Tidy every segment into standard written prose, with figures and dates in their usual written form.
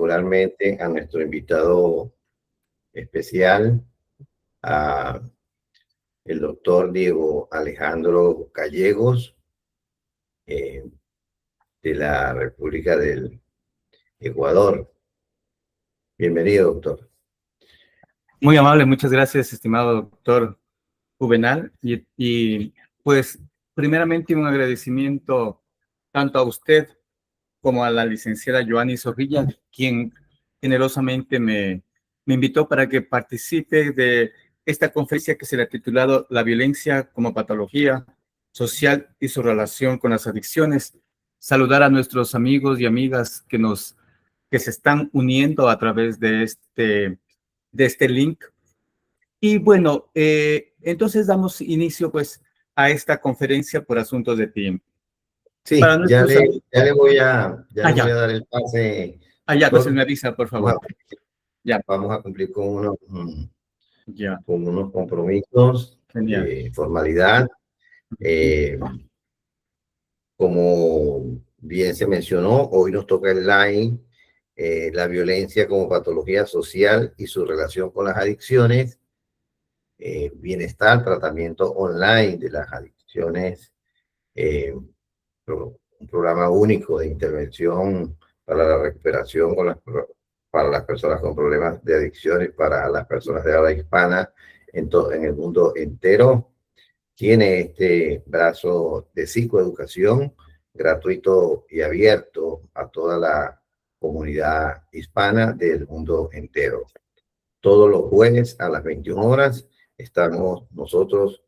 particularmente a nuestro invitado especial, a el doctor Diego Alejandro Gallegos, de la República del Ecuador. Bienvenido, doctor. Muy amable, muchas gracias, estimado doctor Juvenal. Pues, primeramente un agradecimiento tanto a usted como a la licenciada Joanny Zorrilla, quien generosamente me invitó para que participe de esta conferencia que se le ha titulado La violencia como patología social y su relación con las adicciones. Saludar a nuestros amigos y amigas que se están uniendo a través de este link. Y bueno, entonces damos inicio pues a esta conferencia por asuntos de tiempo. Sí, ya le voy a dar el pase. Ya, entonces me avisa, por favor. Vamos a cumplir con unos compromisos de formalidad. Como bien se mencionó, hoy nos toca el line, la violencia como patología social y su relación con las adicciones, bienestar, tratamiento online de las adicciones, un programa único de intervención para la recuperación para las personas con problemas de adicciones, para las personas de habla hispana en el mundo entero. Tiene este brazo de psicoeducación gratuito y abierto a toda la comunidad hispana del mundo entero. Todos los jueves a las 21 horas estamos nosotros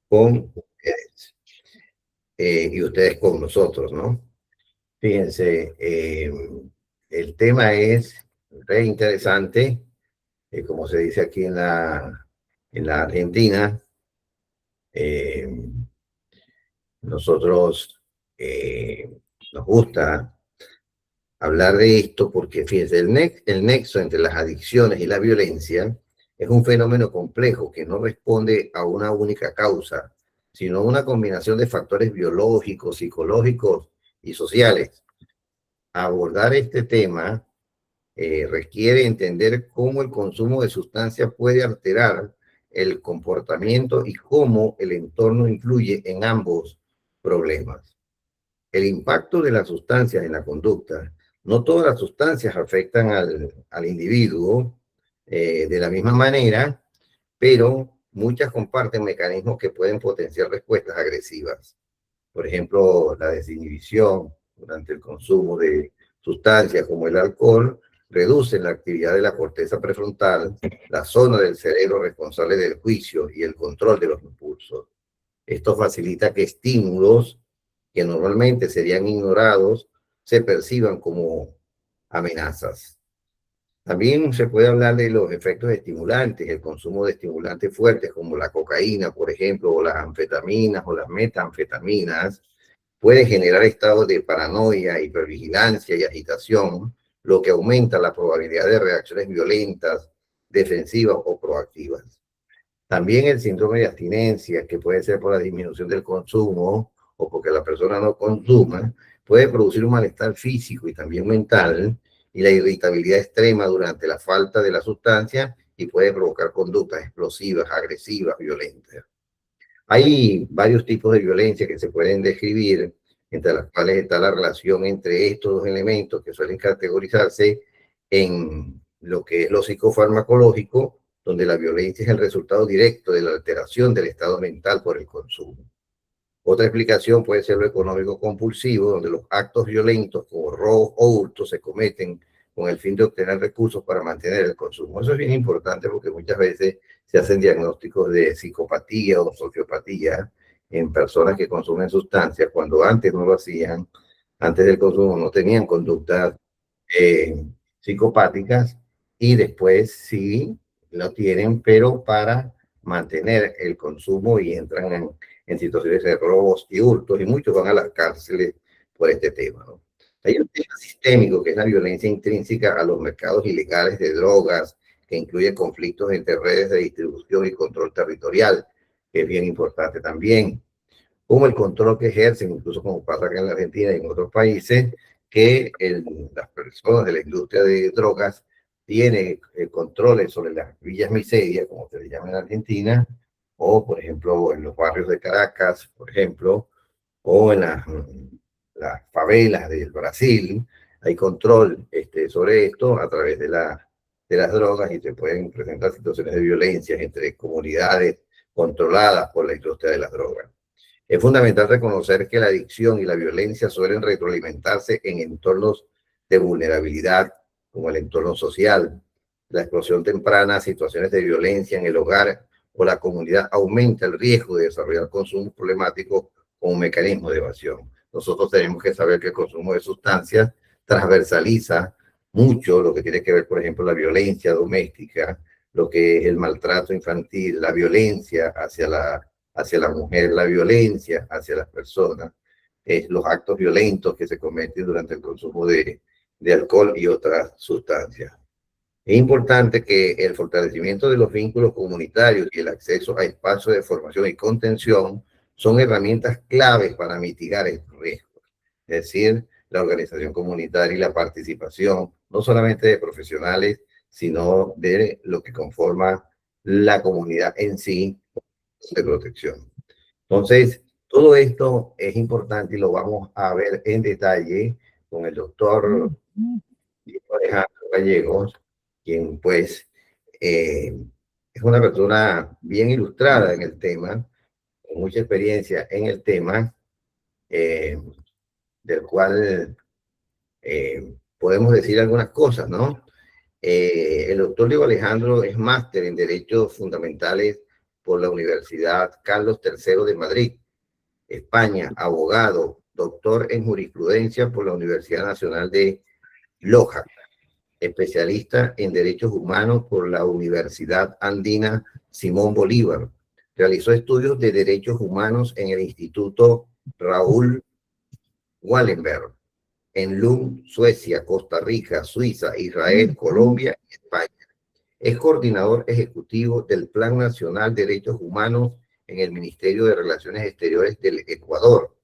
con ustedes. Y ustedes con nosotros, ¿no? Fíjense, el tema es re interesante, como se dice aquí en la Argentina. Nosotros nos gusta hablar de esto porque, fíjense, el nexo entre las adicciones y la violencia es un fenómeno complejo que no responde a una única causa, sino a una combinación de factores biológicos, psicológicos y sociales. Abordar este tema requiere entender cómo el consumo de sustancias puede alterar el comportamiento y cómo el entorno influye en ambos problemas. El impacto de las sustancias en la conducta. No todas las sustancias afectan al individuo de la misma manera, pero muchas comparten mecanismos que pueden potenciar respuestas agresivas. Por ejemplo, la desinhibición durante el consumo de sustancias como el alcohol reduce la actividad de la corteza prefrontal, la zona del cerebro responsable del juicio y el control de los impulsos. Esto facilita que estímulos que normalmente serían ignorados se perciban como amenazas. También se puede hablar de los efectos estimulantes, el consumo de estimulantes fuertes como la cocaína, por ejemplo, o las anfetaminas o las metanfetaminas, puede generar estados de paranoia, hipervigilancia y agitación, lo que aumenta la probabilidad de reacciones violentas, defensivas o proactivas. También el síndrome de abstinencia, que puede ser por la disminución del consumo o porque la persona no consuma, puede producir un malestar físico y también mental, y la irritabilidad extrema durante la falta de la sustancia y puede provocar conductas explosivas, agresivas, violentas. Hay varios tipos de violencia que se pueden describir, entre las cuales está la relación entre estos dos elementos que suelen categorizarse en lo que es lo psicofarmacológico, donde la violencia es el resultado directo de la alteración del estado mental por el consumo. Otra explicación puede ser lo económico compulsivo, donde los actos violentos como robos o hurtos se cometen con el fin de obtener recursos para mantener el consumo. Eso es bien importante porque muchas veces se hacen diagnósticos de psicopatía o sociopatía en personas que consumen sustancias cuando antes no lo hacían, antes del consumo no tenían conductas psicopáticas y después sí lo tienen, pero para mantener el consumo y entran en situaciones de robos y hurtos, y muchos van a las cárceles por este tema, ¿no? Hay un tema sistémico que es la violencia intrínseca a los mercados ilegales de drogas, que incluye conflictos entre redes de distribución y control territorial, que es bien importante también, como el control que ejercen, incluso como pasa acá en la Argentina y en otros países, que las personas de la industria de drogas tienen controles sobre las villas miserias, como se le llama en Argentina, o por ejemplo en los barrios de Caracas, por ejemplo, o en las favelas del Brasil, hay control sobre esto a través de las drogas y se pueden presentar situaciones de violencia entre comunidades controladas por la industria de las drogas. Es fundamental reconocer que la adicción y la violencia suelen retroalimentarse en entornos de vulnerabilidad, como el entorno social. La explosión temprana, situaciones de violencia en el hogar o la comunidad aumenta el riesgo de desarrollar consumos problemáticos como un mecanismo de evasión. Nosotros tenemos que saber que el consumo de sustancias transversaliza mucho lo que tiene que ver, por ejemplo, la violencia doméstica, lo que es el maltrato infantil, la violencia hacia la mujer, la violencia hacia las personas, los actos violentos que se cometen durante el consumo de alcohol y otras sustancias. Es importante que el fortalecimiento de los vínculos comunitarios y el acceso a espacios de formación y contención son herramientas claves para mitigar estos riesgos. Es decir, la organización comunitaria y la participación, no solamente de profesionales, sino de lo que conforma la comunidad en sí de protección. Entonces, todo esto es importante y lo vamos a ver en detalle con el doctor Alejandro Gallegos, quien pues es una persona bien ilustrada en el tema, con mucha experiencia en el tema, del cual podemos decir algunas cosas, ¿no? El doctor Diego Alejandro es máster en Derechos Fundamentales por la Universidad Carlos III de Madrid, España, abogado, doctor en jurisprudencia por la Universidad Nacional de Loja, especialista en derechos humanos por la Universidad Andina Simón Bolívar. Realizó estudios de derechos humanos en el Instituto Raúl Wallenberg, en Lund, Suecia, Costa Rica, Suiza, Israel, Colombia y España. Es coordinador ejecutivo del Plan Nacional de Derechos Humanos en el Ministerio de Relaciones Exteriores del Ecuador,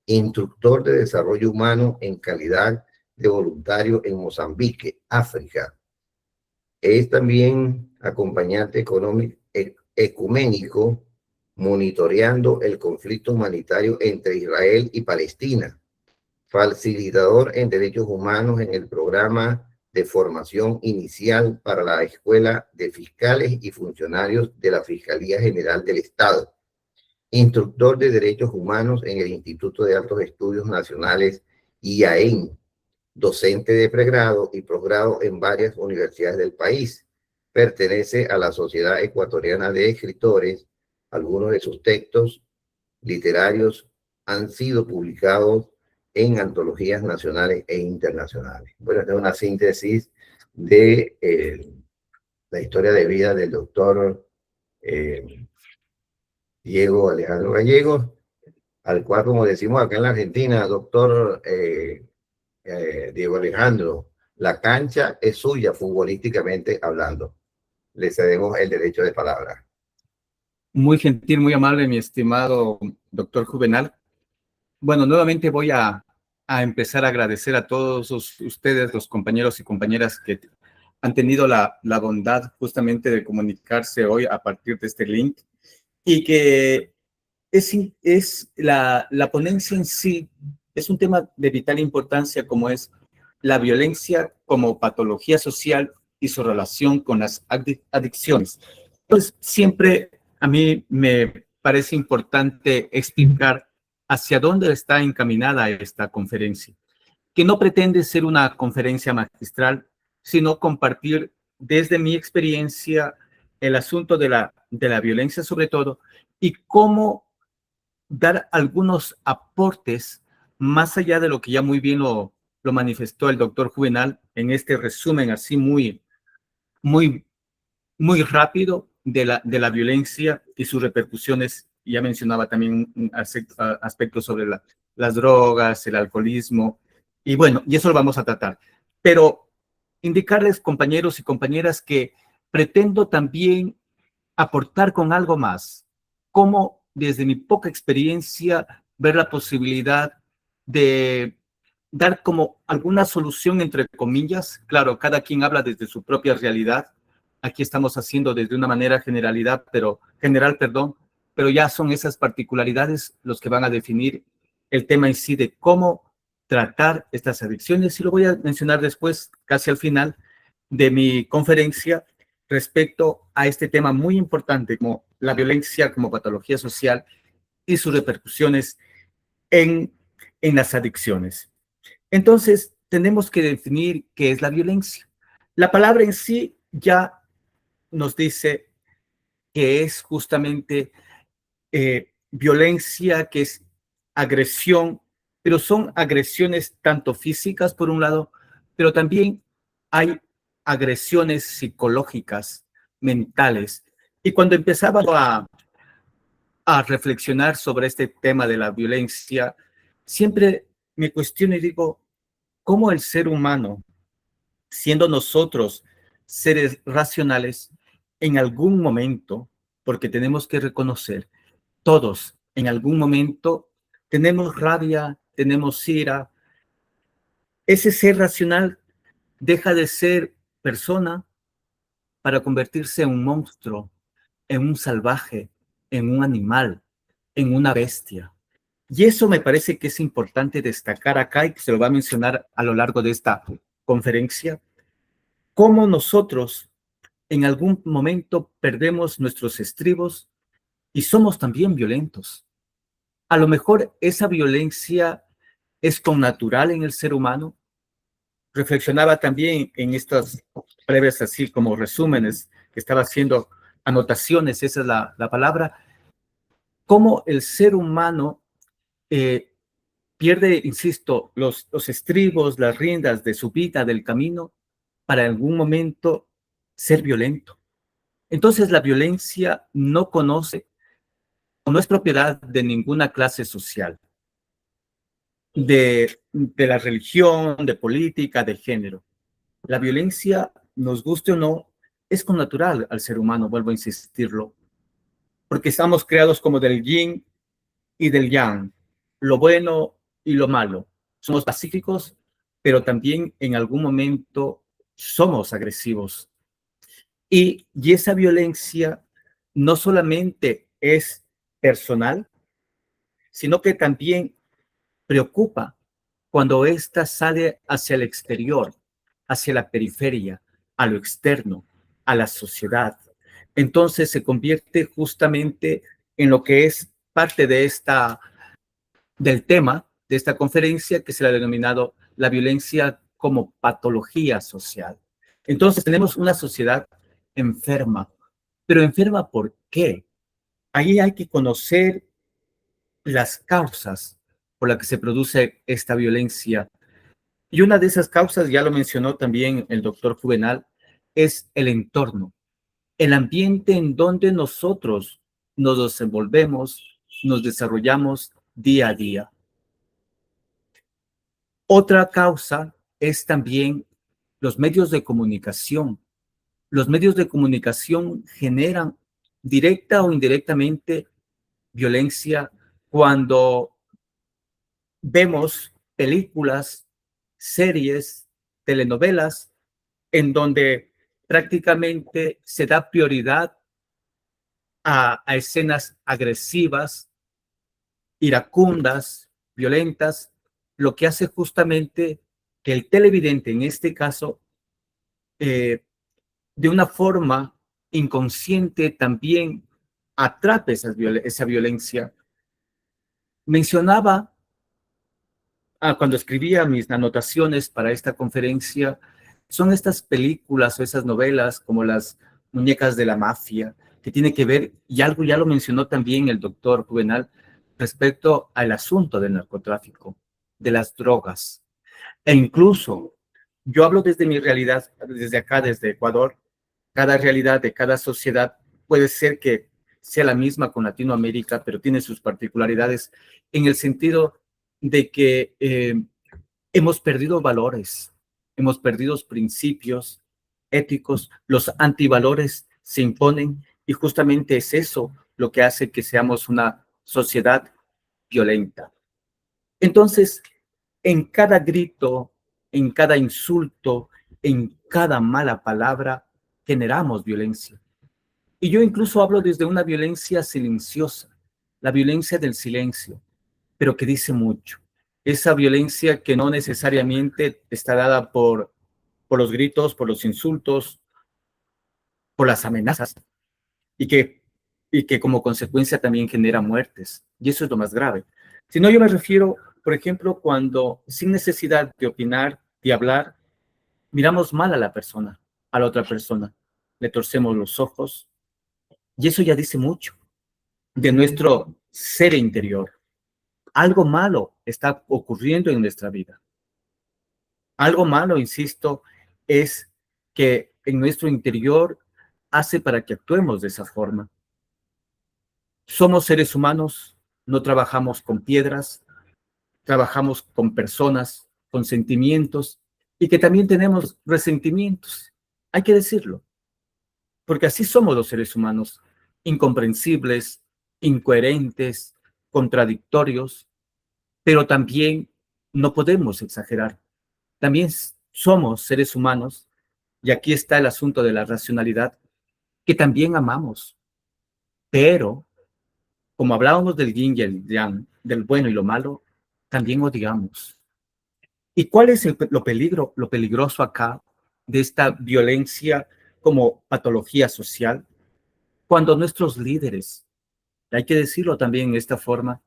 instructor de desarrollo humano en calidad de voluntario en Mozambique, África. Es también acompañante económico, ecuménico, monitoreando el conflicto humanitario entre Israel y Palestina, facilitador en derechos humanos en el programa de formación inicial para la Escuela de Fiscales y Funcionarios de la Fiscalía General del Estado, instructor de derechos humanos en el Instituto de Altos Estudios Nacionales IAEN, docente de pregrado y posgrado en varias universidades del país. Pertenece a la Sociedad Ecuatoriana de Escritores. Algunos de sus textos literarios han sido publicados en antologías nacionales e internacionales. Bueno, esta es una síntesis de la historia de vida del doctor Diego Alejandro Gallegos, al cual, como decimos acá en la Argentina, doctor Diego Alejandro, la cancha es suya futbolísticamente hablando. Le cedemos el derecho de palabra. Muy gentil, muy amable, mi estimado doctor Juvenal. Bueno, nuevamente voy a empezar a agradecer a todos ustedes, los compañeros y compañeras que han tenido la bondad justamente de comunicarse hoy a partir de este link, y que es la ponencia en sí, es un tema de vital importancia, como es la violencia como patología social y su relación con las adicciones. Pues siempre a mí me parece importante explicar hacia dónde está encaminada esta conferencia, que no pretende ser una conferencia magistral, sino compartir desde mi experiencia el asunto de la violencia sobre todo, y cómo dar algunos aportes más allá de lo que ya muy bien lo manifestó el doctor Juvenal en este resumen así muy rápido de la violencia y sus repercusiones. Ya mencionaba también aspectos sobre las drogas, el alcoholismo, y bueno, y eso lo vamos a tratar. Pero indicarles, compañeros y compañeras, que pretendo también aportar con algo más, cómo desde mi poca experiencia ver la posibilidad de dar como alguna solución entre comillas. Claro, cada quien habla desde su propia realidad. Aquí estamos haciendo desde una manera general, pero ya son esas particularidades los que van a definir el tema en sí de cómo tratar estas adicciones. Y lo voy a mencionar después, casi al final de mi conferencia, respecto a este tema muy importante como la violencia como patología social y sus repercusiones en, en las adicciones. Entonces, tenemos que definir qué es la violencia. La palabra en sí ya nos dice que es justamente violencia, que es agresión, pero son agresiones tanto físicas por un lado, pero también hay agresiones psicológicas, mentales. Y cuando empezaba a reflexionar sobre este tema de la violencia, siempre me cuestiono y digo, ¿cómo el ser humano, siendo nosotros seres racionales, en algún momento, porque tenemos que reconocer, todos en algún momento tenemos rabia, tenemos ira, ese ser racional deja de ser persona para convertirse en un monstruo, en un salvaje, en un animal, en una bestia? Y eso me parece que es importante destacar acá y que se lo va a mencionar a lo largo de esta conferencia, cómo nosotros en algún momento perdemos nuestros estribos y somos también violentos. A lo mejor esa violencia es connatural en el ser humano. Reflexionaba también en estas breves, así como resúmenes, que estaba haciendo anotaciones, esa es la palabra, cómo el ser humano eh, pierde, insisto, los estribos, las riendas de su vida, del camino, para en algún momento ser violento. Entonces la violencia no conoce, no es propiedad de ninguna clase social, de la religión, de política, de género. La violencia, nos guste o no, es connatural al ser humano, vuelvo a insistirlo, porque estamos creados como del yin y del yang, lo bueno y lo malo. Somos pacíficos, pero también en algún momento somos agresivos. Y esa violencia no solamente es personal, sino que también preocupa cuando ésta sale hacia el exterior, hacia la periferia, a lo externo, a la sociedad. Entonces se convierte justamente en lo que es parte de del tema de esta conferencia, que se le ha denominado la violencia como patología social. Entonces tenemos una sociedad enferma, pero enferma ¿por qué? Ahí hay que conocer las causas por las que se produce esta violencia. Y una de esas causas, ya lo mencionó también el doctor Juvenal, es el entorno, el ambiente en donde nosotros nos desenvolvemos, nos desarrollamos día a día. Otra causa es también los medios de comunicación. Los medios de comunicación generan directa o indirectamente violencia cuando vemos películas, series, telenovelas, en donde prácticamente se da prioridad a escenas agresivas, iracundas, violentas, lo que hace justamente que el televidente, en este caso, eh, de una forma inconsciente también atrape esa violencia. Mencionaba cuando escribía mis anotaciones para esta conferencia, son estas películas o esas novelas como las muñecas de la mafia, que tiene que ver, y algo ya lo mencionó también el doctor Juvenal, respecto al asunto del narcotráfico, de las drogas. E incluso, yo hablo desde mi realidad, desde acá, desde Ecuador, cada realidad de cada sociedad puede ser que sea la misma con Latinoamérica, pero tiene sus particularidades en el sentido de que hemos perdido valores, hemos perdido principios éticos, los antivalores se imponen y justamente es eso lo que hace que seamos una sociedad violenta. Entonces, en cada grito, en cada insulto, en cada mala palabra, generamos violencia. Y yo incluso hablo desde una violencia silenciosa, la violencia del silencio, pero que dice mucho. Esa violencia que no necesariamente está dada por los gritos, por los insultos, por las amenazas, y que como consecuencia también genera muertes. Y eso es lo más grave. Si no, yo me refiero, por ejemplo, cuando sin necesidad de opinar, de hablar, miramos mal a la persona, a la otra persona, le torcemos los ojos, y eso ya dice mucho de nuestro ser interior. Algo malo está ocurriendo en nuestra vida. Algo malo, insisto, es que en nuestro interior hace para que actuemos de esa forma. Somos seres humanos, no trabajamos con piedras, trabajamos con personas, con sentimientos y que también tenemos resentimientos. Hay que decirlo, porque así somos los seres humanos, incomprensibles, incoherentes, contradictorios, pero también no podemos exagerar. También somos seres humanos, y aquí está el asunto de la racionalidad, que también amamos, pero como hablábamos del yin y el yang, del bueno y lo malo, también odiamos. ¿Y cuál es lo peligroso acá de esta violencia como patología social? Cuando nuestros líderes, hay que decirlo también de esta forma,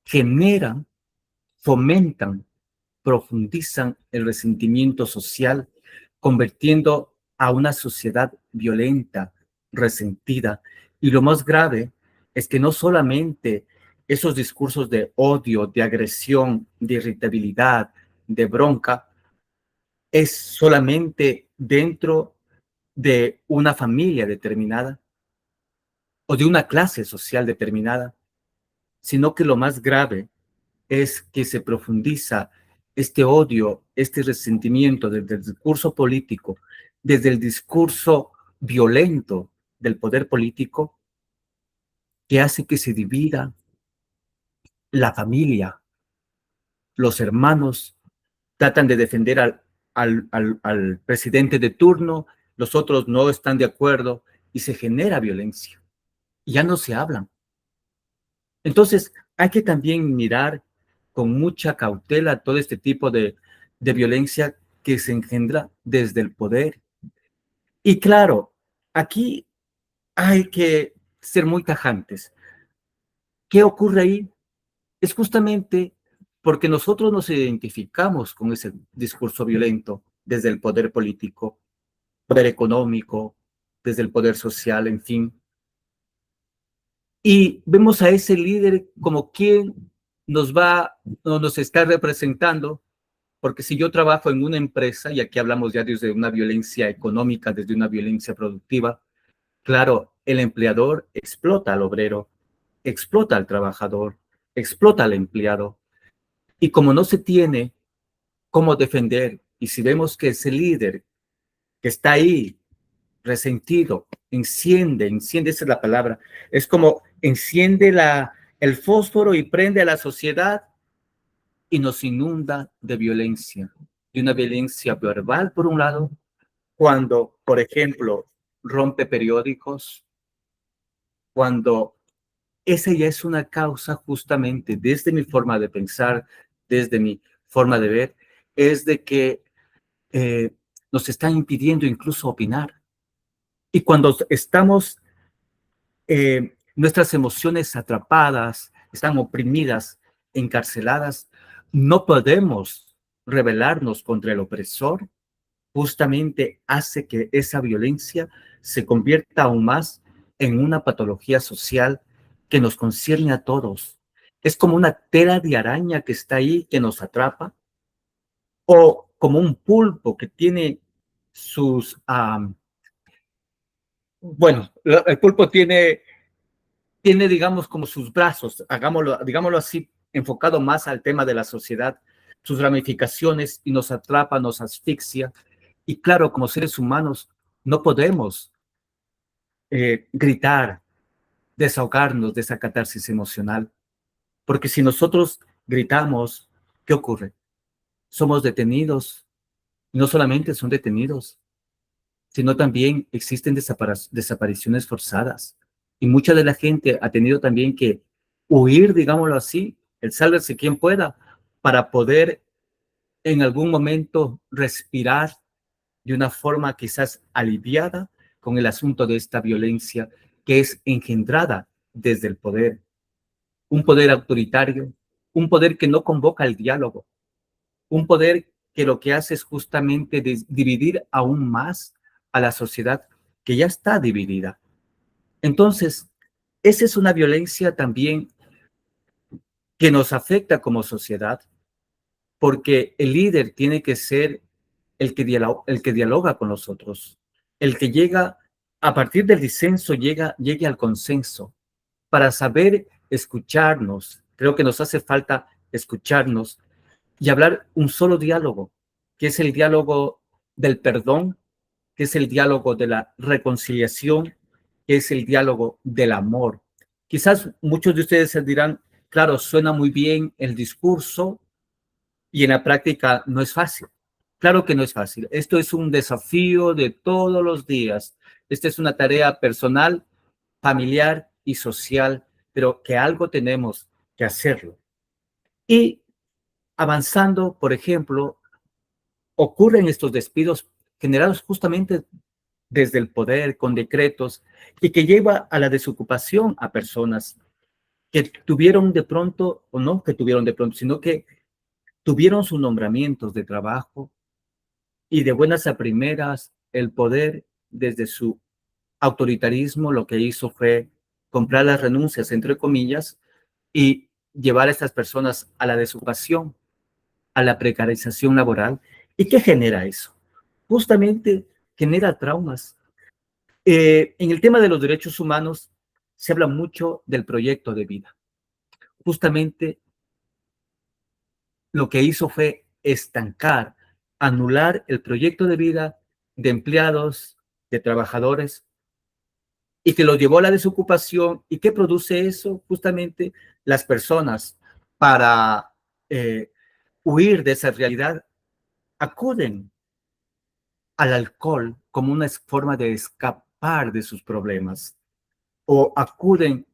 generan, fomentan, profundizan el resentimiento social, convirtiendo a una sociedad violenta, resentida. Y lo más grave es que no solamente esos discursos de odio, de agresión, de irritabilidad, de bronca, es solamente dentro de una familia determinada o de una clase social determinada, sino que lo más grave es que se profundiza este odio, este resentimiento desde el discurso político, desde el discurso violento del poder político, que hace que se divida la familia. Los hermanos tratan de defender al presidente de turno, los otros no están de acuerdo y se genera violencia. Y ya no se hablan. Entonces, hay que también mirar con mucha cautela todo este tipo de violencia que se engendra desde el poder. Y claro, aquí hay que ser muy tajantes. ¿Qué ocurre ahí? Es justamente porque nosotros nos identificamos con ese discurso violento desde el poder político, poder económico, desde el poder social, en fin. Y vemos a ese líder como quien nos está representando, porque si yo trabajo en una empresa, y aquí hablamos ya desde una violencia económica, desde una violencia productiva, claro, el empleador explota al obrero, explota al trabajador, explota al empleado, y como no se tiene cómo defender, y si vemos que ese líder que está ahí resentido, enciende, esa es la palabra, es como enciende el fósforo y prende a la sociedad y nos inunda de una violencia verbal por un lado, cuando, por ejemplo, rompe periódicos, cuando esa ya es una causa justamente desde mi forma de pensar, desde mi forma de ver, es de que nos están impidiendo incluso opinar. Y cuando estamos nuestras emociones atrapadas, están oprimidas, encarceladas, no podemos rebelarnos contra el opresor, justamente hace que esa violencia se convierta aún más en una patología social que nos concierne a todos. Es como una tela de araña que está ahí, que nos atrapa, o como un pulpo que tiene sus, bueno, el pulpo tiene, digamos, como sus brazos, digámoslo así, enfocado más al tema de la sociedad, sus ramificaciones, y nos atrapa, nos asfixia. Y claro, como seres humanos, no podemos gritar, desahogarnos de esa catarsis emocional, porque si nosotros gritamos, ¿qué ocurre? Somos detenidos. No solamente son detenidos, sino también existen desapariciones forzadas. Y mucha de la gente ha tenido también que huir, digámoslo así, el sálvese quien pueda, para poder en algún momento respirar de una forma quizás aliviada con el asunto de esta violencia que es engendrada desde el poder, un poder autoritario, un poder que no convoca el diálogo, un poder que lo que hace es justamente dividir aún más a la sociedad que ya está dividida. Entonces, esa es una violencia también que nos afecta como sociedad, porque el líder tiene que ser el que dialoga con los otros, el que llega a partir del disenso, llegue al consenso, para saber escucharnos. Creo que nos hace falta escucharnos y hablar un solo diálogo, que es el diálogo del perdón, que es el diálogo de la reconciliación, que es el diálogo del amor. Quizás muchos de ustedes se dirán, claro, suena muy bien el discurso y en la práctica no es fácil. Claro que no es fácil. Esto es un desafío de todos los días. Esta es una tarea personal, familiar y social, pero que algo tenemos que hacerlo. Y avanzando, por ejemplo, ocurren estos despidos generados justamente desde el poder con decretos y que lleva a la desocupación a personas que tuvieron de pronto, o no que tuvieron de pronto, sino que tuvieron sus nombramientos de trabajo y de buenas a primeras el poder desde su autoritarismo lo que hizo fue comprar las renuncias, entre comillas, y llevar a estas personas a la desocupación, a la precarización laboral. ¿Y qué genera eso? Justamente genera traumas. En el tema de los derechos humanos se habla mucho del proyecto de vida. Justamente lo que hizo fue estancar, anular el proyecto de vida de empleados, de trabajadores, y que lo llevó a la desocupación. ¿Y qué produce eso? Justamente las personas, para huir de esa realidad, acuden al alcohol como una forma de escapar de sus problemas, o acuden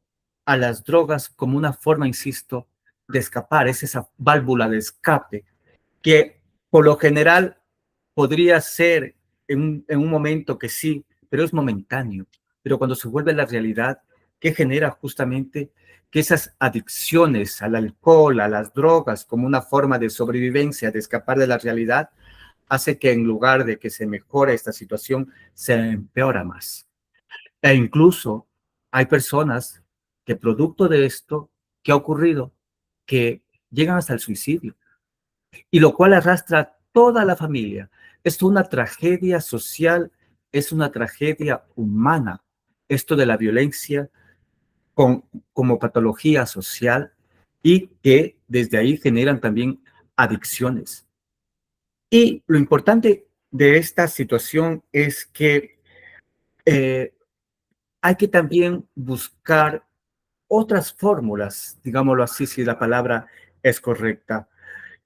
a las drogas como una forma, insisto, de escapar. Es esa válvula de escape que por lo general podría ser en un momento que sí, pero es momentáneo. Pero cuando se vuelve la realidad, ¿qué genera justamente? Que esas adicciones al alcohol, a las drogas, como una forma de sobrevivencia, de escapar de la realidad, hace que en lugar de que se mejore esta situación, se empeora más. E incluso hay personas que producto de esto, ¿qué ha ocurrido? Que llegan hasta el suicidio, y lo cual arrastra a toda la familia. Es una tragedia social, es una tragedia humana, esto de la violencia como patología social, y que desde ahí generan también adicciones. Y lo importante de esta situación es que eh, hay que también buscar otras fórmulas, digámoslo así, si la palabra es correcta.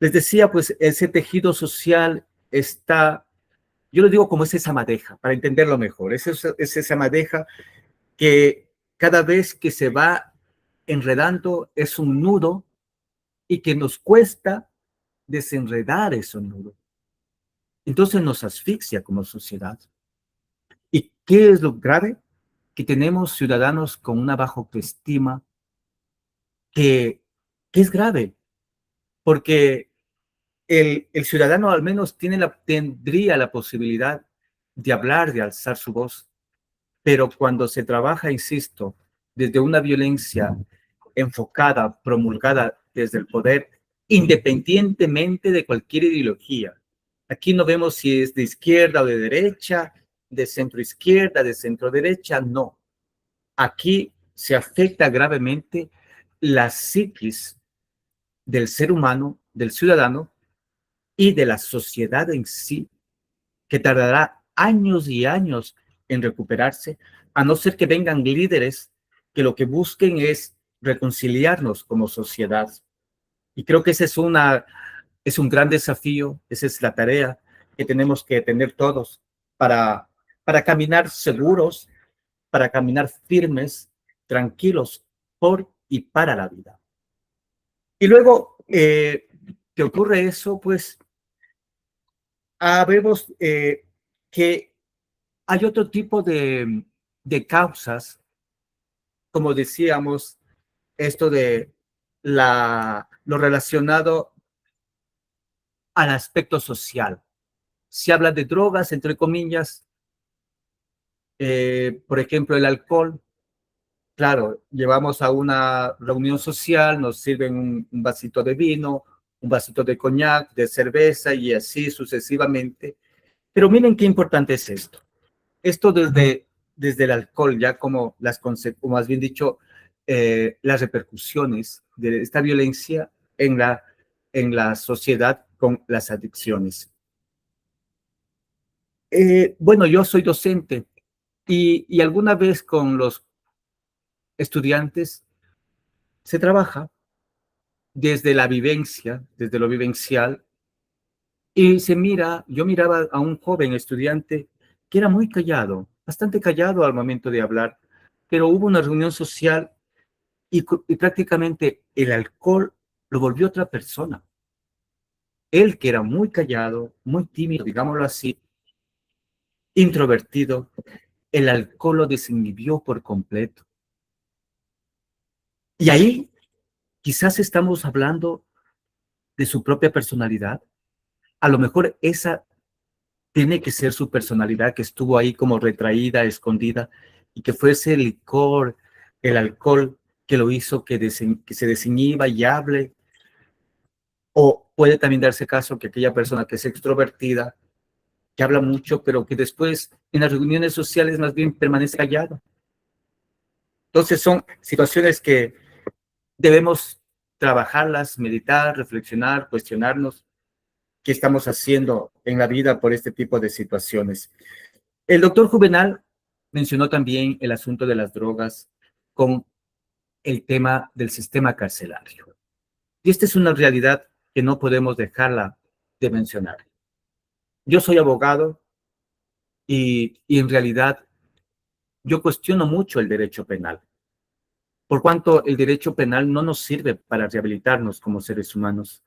Les decía, pues ese tejido social está, yo lo digo como es esa madeja, para entenderlo mejor, es esa madeja que cada vez que se va enredando es un nudo y que nos cuesta desenredar ese nudo. Entonces nos asfixia como sociedad. ¿Y qué es lo grave? Que tenemos ciudadanos con una baja autoestima que, que es grave, porque el ciudadano al menos tendría la posibilidad de hablar, de alzar su voz, pero cuando se trabaja, insisto, desde una violencia enfocada, promulgada desde el poder, independientemente de cualquier ideología. Aquí no vemos si es de izquierda o de derecha, de centro izquierda, de centro derecha, no. Aquí se afecta gravemente la psiquis del ser humano, del ciudadano y de la sociedad en sí, que tardará años y años en recuperarse, a no ser que vengan líderes que lo que busquen es reconciliarnos como sociedad. Y creo que ese es un gran desafío, esa es la tarea que tenemos que tener todos para, para caminar seguros, para caminar firmes, tranquilos por y para la vida. Y luego que ocurre eso, pues vemos que hay otro tipo de causas, como decíamos, esto de lo relacionado al aspecto social. Se habla de drogas, entre comillas, por ejemplo, el alcohol. Claro, llevamos a una reunión social, nos sirven un vasito de vino, un vasito de coñac, de cerveza y así sucesivamente. Pero miren qué importante es esto. Esto desde el alcohol, ya como o más bien dicho, las repercusiones de esta violencia en la sociedad con las adicciones. Bueno, yo soy docente y alguna vez con los estudiantes se trabaja desde la vivencia, desde lo vivencial, y yo miraba a un joven estudiante que era muy callado, bastante callado al momento de hablar, pero hubo una reunión social y prácticamente el alcohol lo volvió otra persona. Él, que era muy callado, muy tímido, digámoslo así, introvertido, el alcohol lo desinhibió por completo. Y ahí quizás estamos hablando de su propia personalidad. A lo mejor esa tiene que ser su personalidad que estuvo ahí como retraída, escondida, y que fue ese licor, el alcohol, que lo hizo que se desinhiba y hable. O puede también darse caso que aquella persona que es extrovertida, que habla mucho, pero que después en las reuniones sociales más bien permanece callado. Entonces son situaciones que debemos trabajarlas, meditar, reflexionar, cuestionarnos qué estamos haciendo en la vida por este tipo de situaciones. El doctor Juvenal mencionó también el asunto de las drogas con el tema del sistema carcelario. Y esta es una realidad que no podemos dejarla de mencionar. Yo soy abogado y en realidad yo cuestiono mucho el derecho penal, por cuanto el derecho penal no nos sirve para rehabilitarnos como seres humanos.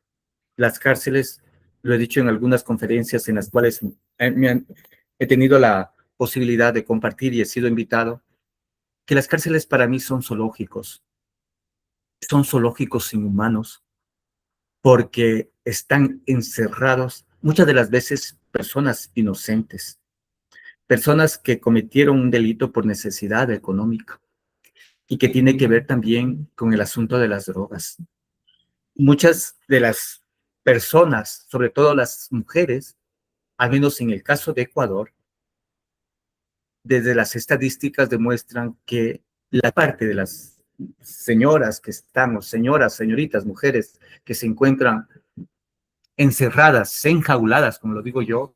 Las cárceles, lo he dicho en algunas conferencias en las cuales he tenido la posibilidad de compartir y he sido invitado, que las cárceles para mí son zoológicos inhumanos, porque están encerrados muchas de las veces personas inocentes, personas que cometieron un delito por necesidad económica y que tiene que ver también con el asunto de las drogas. Muchas de las personas, sobre todo las mujeres, al menos en el caso de Ecuador, desde las estadísticas demuestran que la parte de las señoras que estamos, señoras, señoritas, mujeres que se encuentran encerradas, enjauladas, como lo digo yo,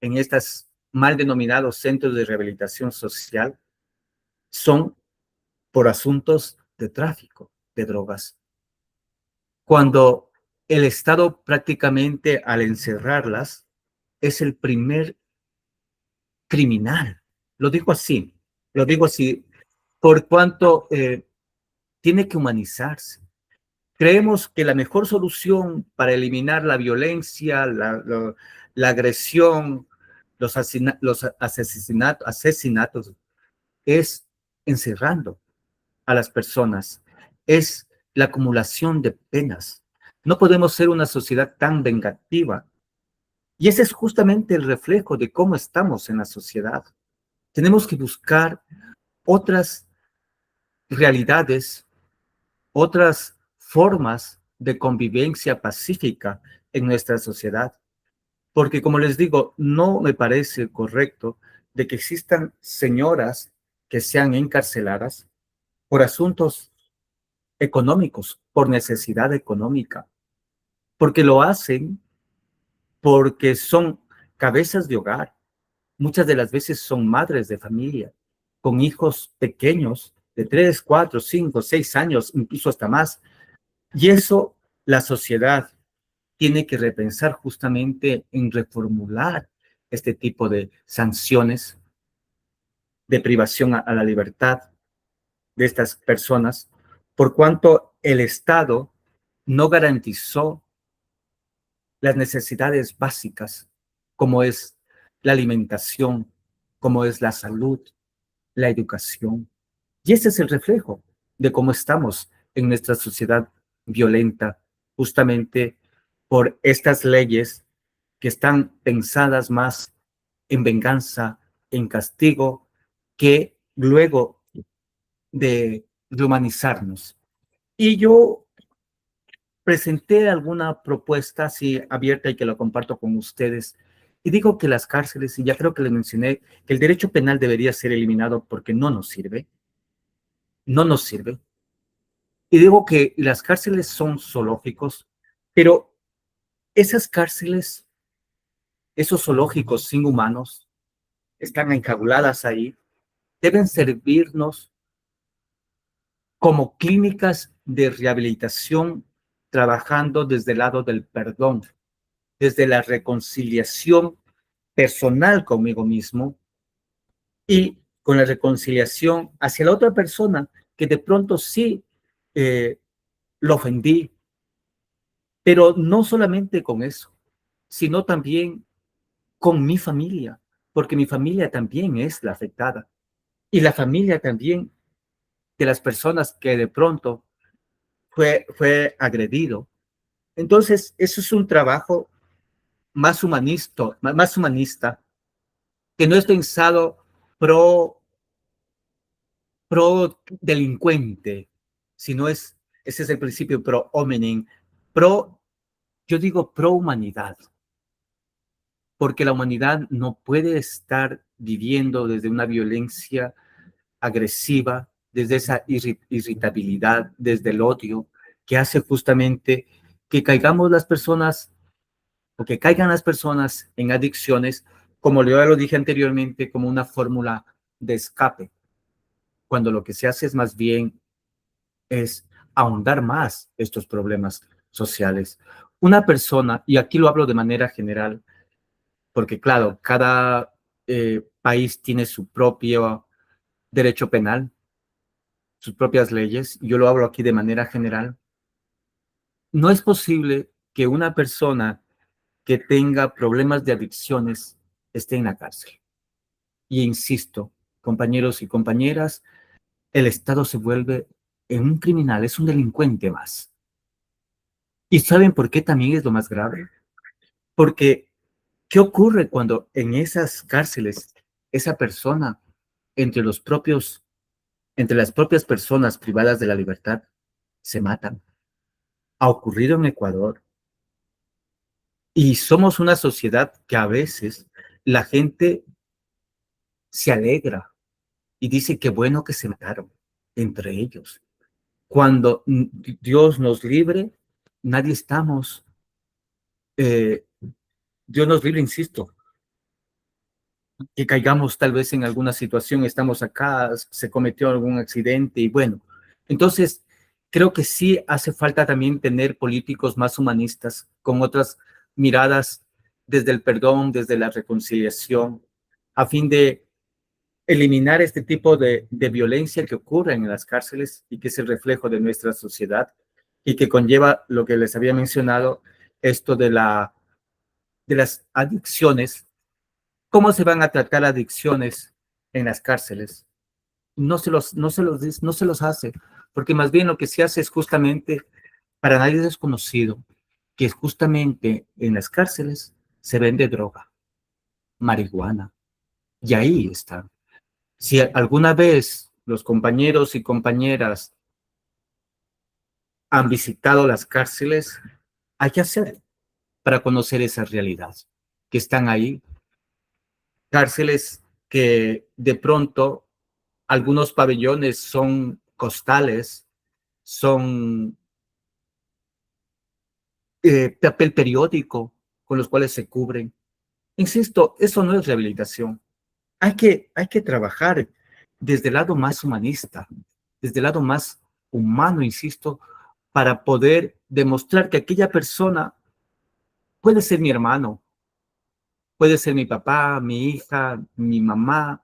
en estos mal denominados centros de rehabilitación social, son por asuntos de tráfico de drogas. Cuando el Estado prácticamente al encerrarlas es el primer criminal. Lo digo así, por cuanto tiene que humanizarse. Creemos que la mejor solución para eliminar la violencia, la agresión, los asesinatos, es encerrando a las personas, es la acumulación de penas. No podemos ser una sociedad tan vengativa. Y ese es justamente el reflejo de cómo estamos en la sociedad. Tenemos que buscar otras realidades, otras formas de convivencia pacífica en nuestra sociedad. Porque, como les digo, no me parece correcto de que existan señoras que sean encarceladas por asuntos económicos, por necesidad económica, porque lo hacen porque son cabezas de hogar. Muchas de las veces son madres de familia, con hijos pequeños de 3, 4, 5, 6 años, incluso hasta más. Y eso la sociedad tiene que repensar justamente en reformular este tipo de sanciones de privación a la libertad de estas personas, por cuanto el Estado no garantizó las necesidades básicas, como es la alimentación, como es la salud, la educación. Y ese es el reflejo de cómo estamos en nuestra sociedad violenta, justamente por estas leyes que están pensadas más en venganza, en castigo, que luego de humanizarnos. Y yo presenté alguna propuesta así abierta y que lo comparto con ustedes. Y digo que las cárceles, y ya creo que les mencioné, que el derecho penal debería ser eliminado porque no nos sirve, no nos sirve. Y digo que las cárceles son zoológicos, pero esas cárceles, esos zoológicos sin humanos, están enjauladas ahí, deben servirnos como clínicas de rehabilitación, trabajando desde el lado del perdón, desde la reconciliación personal conmigo mismo y con la reconciliación hacia la otra persona que de pronto sí lo ofendí, pero no solamente con eso, sino también con mi familia, porque mi familia también es la afectada y la familia también de las personas que de pronto fue agredido. Entonces, eso es un trabajo más humanista, que no es pensado pro, pro delincuente, sino ese es el principio pro hominem, pro, yo digo pro humanidad, porque la humanidad no puede estar viviendo desde una violencia agresiva, desde esa irritabilidad, desde el odio, que hace justamente que caigamos las personas o que caigan las personas en adicciones, como yo ya lo dije anteriormente, como una fórmula de escape, cuando lo que se hace es más bien es ahondar más estos problemas sociales. Una persona, y aquí lo hablo de manera general, porque claro, cada país tiene su propio derecho penal, sus propias leyes, y yo lo hablo aquí de manera general. No es posible que una persona que tenga problemas de adicciones esté en la cárcel. Y insisto, compañeros y compañeras, el Estado se vuelve en un criminal, es un delincuente más. ¿Y saben por qué también es lo más grave? Porque, ¿qué ocurre cuando en esas cárceles esa persona, entre los propios, entre las propias personas privadas de la libertad, se matan? Ha ocurrido en Ecuador. Y somos una sociedad que a veces la gente se alegra y dice que bueno que se mataron entre ellos. Cuando Dios nos libre, nadie estamos, eh, Dios nos libre, insisto, que caigamos tal vez en alguna situación, estamos acá, se cometió algún accidente y bueno, entonces creo que sí hace falta también tener políticos más humanistas, con otras miradas desde el perdón, desde la reconciliación, a fin de eliminar este tipo de violencia que ocurre en las cárceles y que es el reflejo de nuestra sociedad y que conlleva lo que les había mencionado, esto de las adicciones. ¿Cómo se van a tratar adicciones en las cárceles? No se los hace, porque más bien lo que se hace es justamente, para nadie es desconocido, que es justamente en las cárceles se vende droga, marihuana, y ahí está. Si alguna vez los compañeros y compañeras han visitado las cárceles, hay que hacer para conocer esa realidad, que están ahí, cárceles que de pronto algunos pabellones son costales, son papel periódico con los cuales se cubren. Insisto, eso no es rehabilitación. Hay que trabajar desde el lado más humanista, desde el lado más humano, insisto, para poder demostrar que aquella persona puede ser mi hermano, puede ser mi papá, mi hija, mi mamá.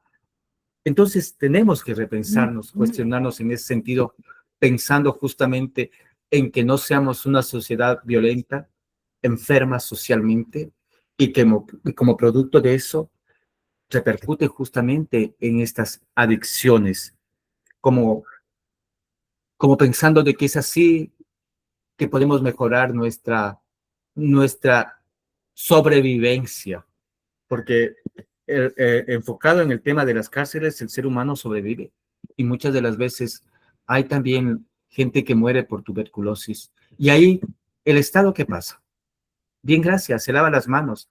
Entonces tenemos que repensarnos, cuestionarnos en ese sentido, pensando justamente en que no seamos una sociedad violenta, enferma socialmente, y que como producto de eso repercute justamente en estas adicciones, como, como pensando de que es así que podemos mejorar nuestra sobrevivencia, porque enfocado en el tema de las cárceles, el ser humano sobrevive y muchas de las veces hay también gente que muere por tuberculosis. Y ahí, ¿el Estado qué pasa? Bien, gracias, se lava las manos.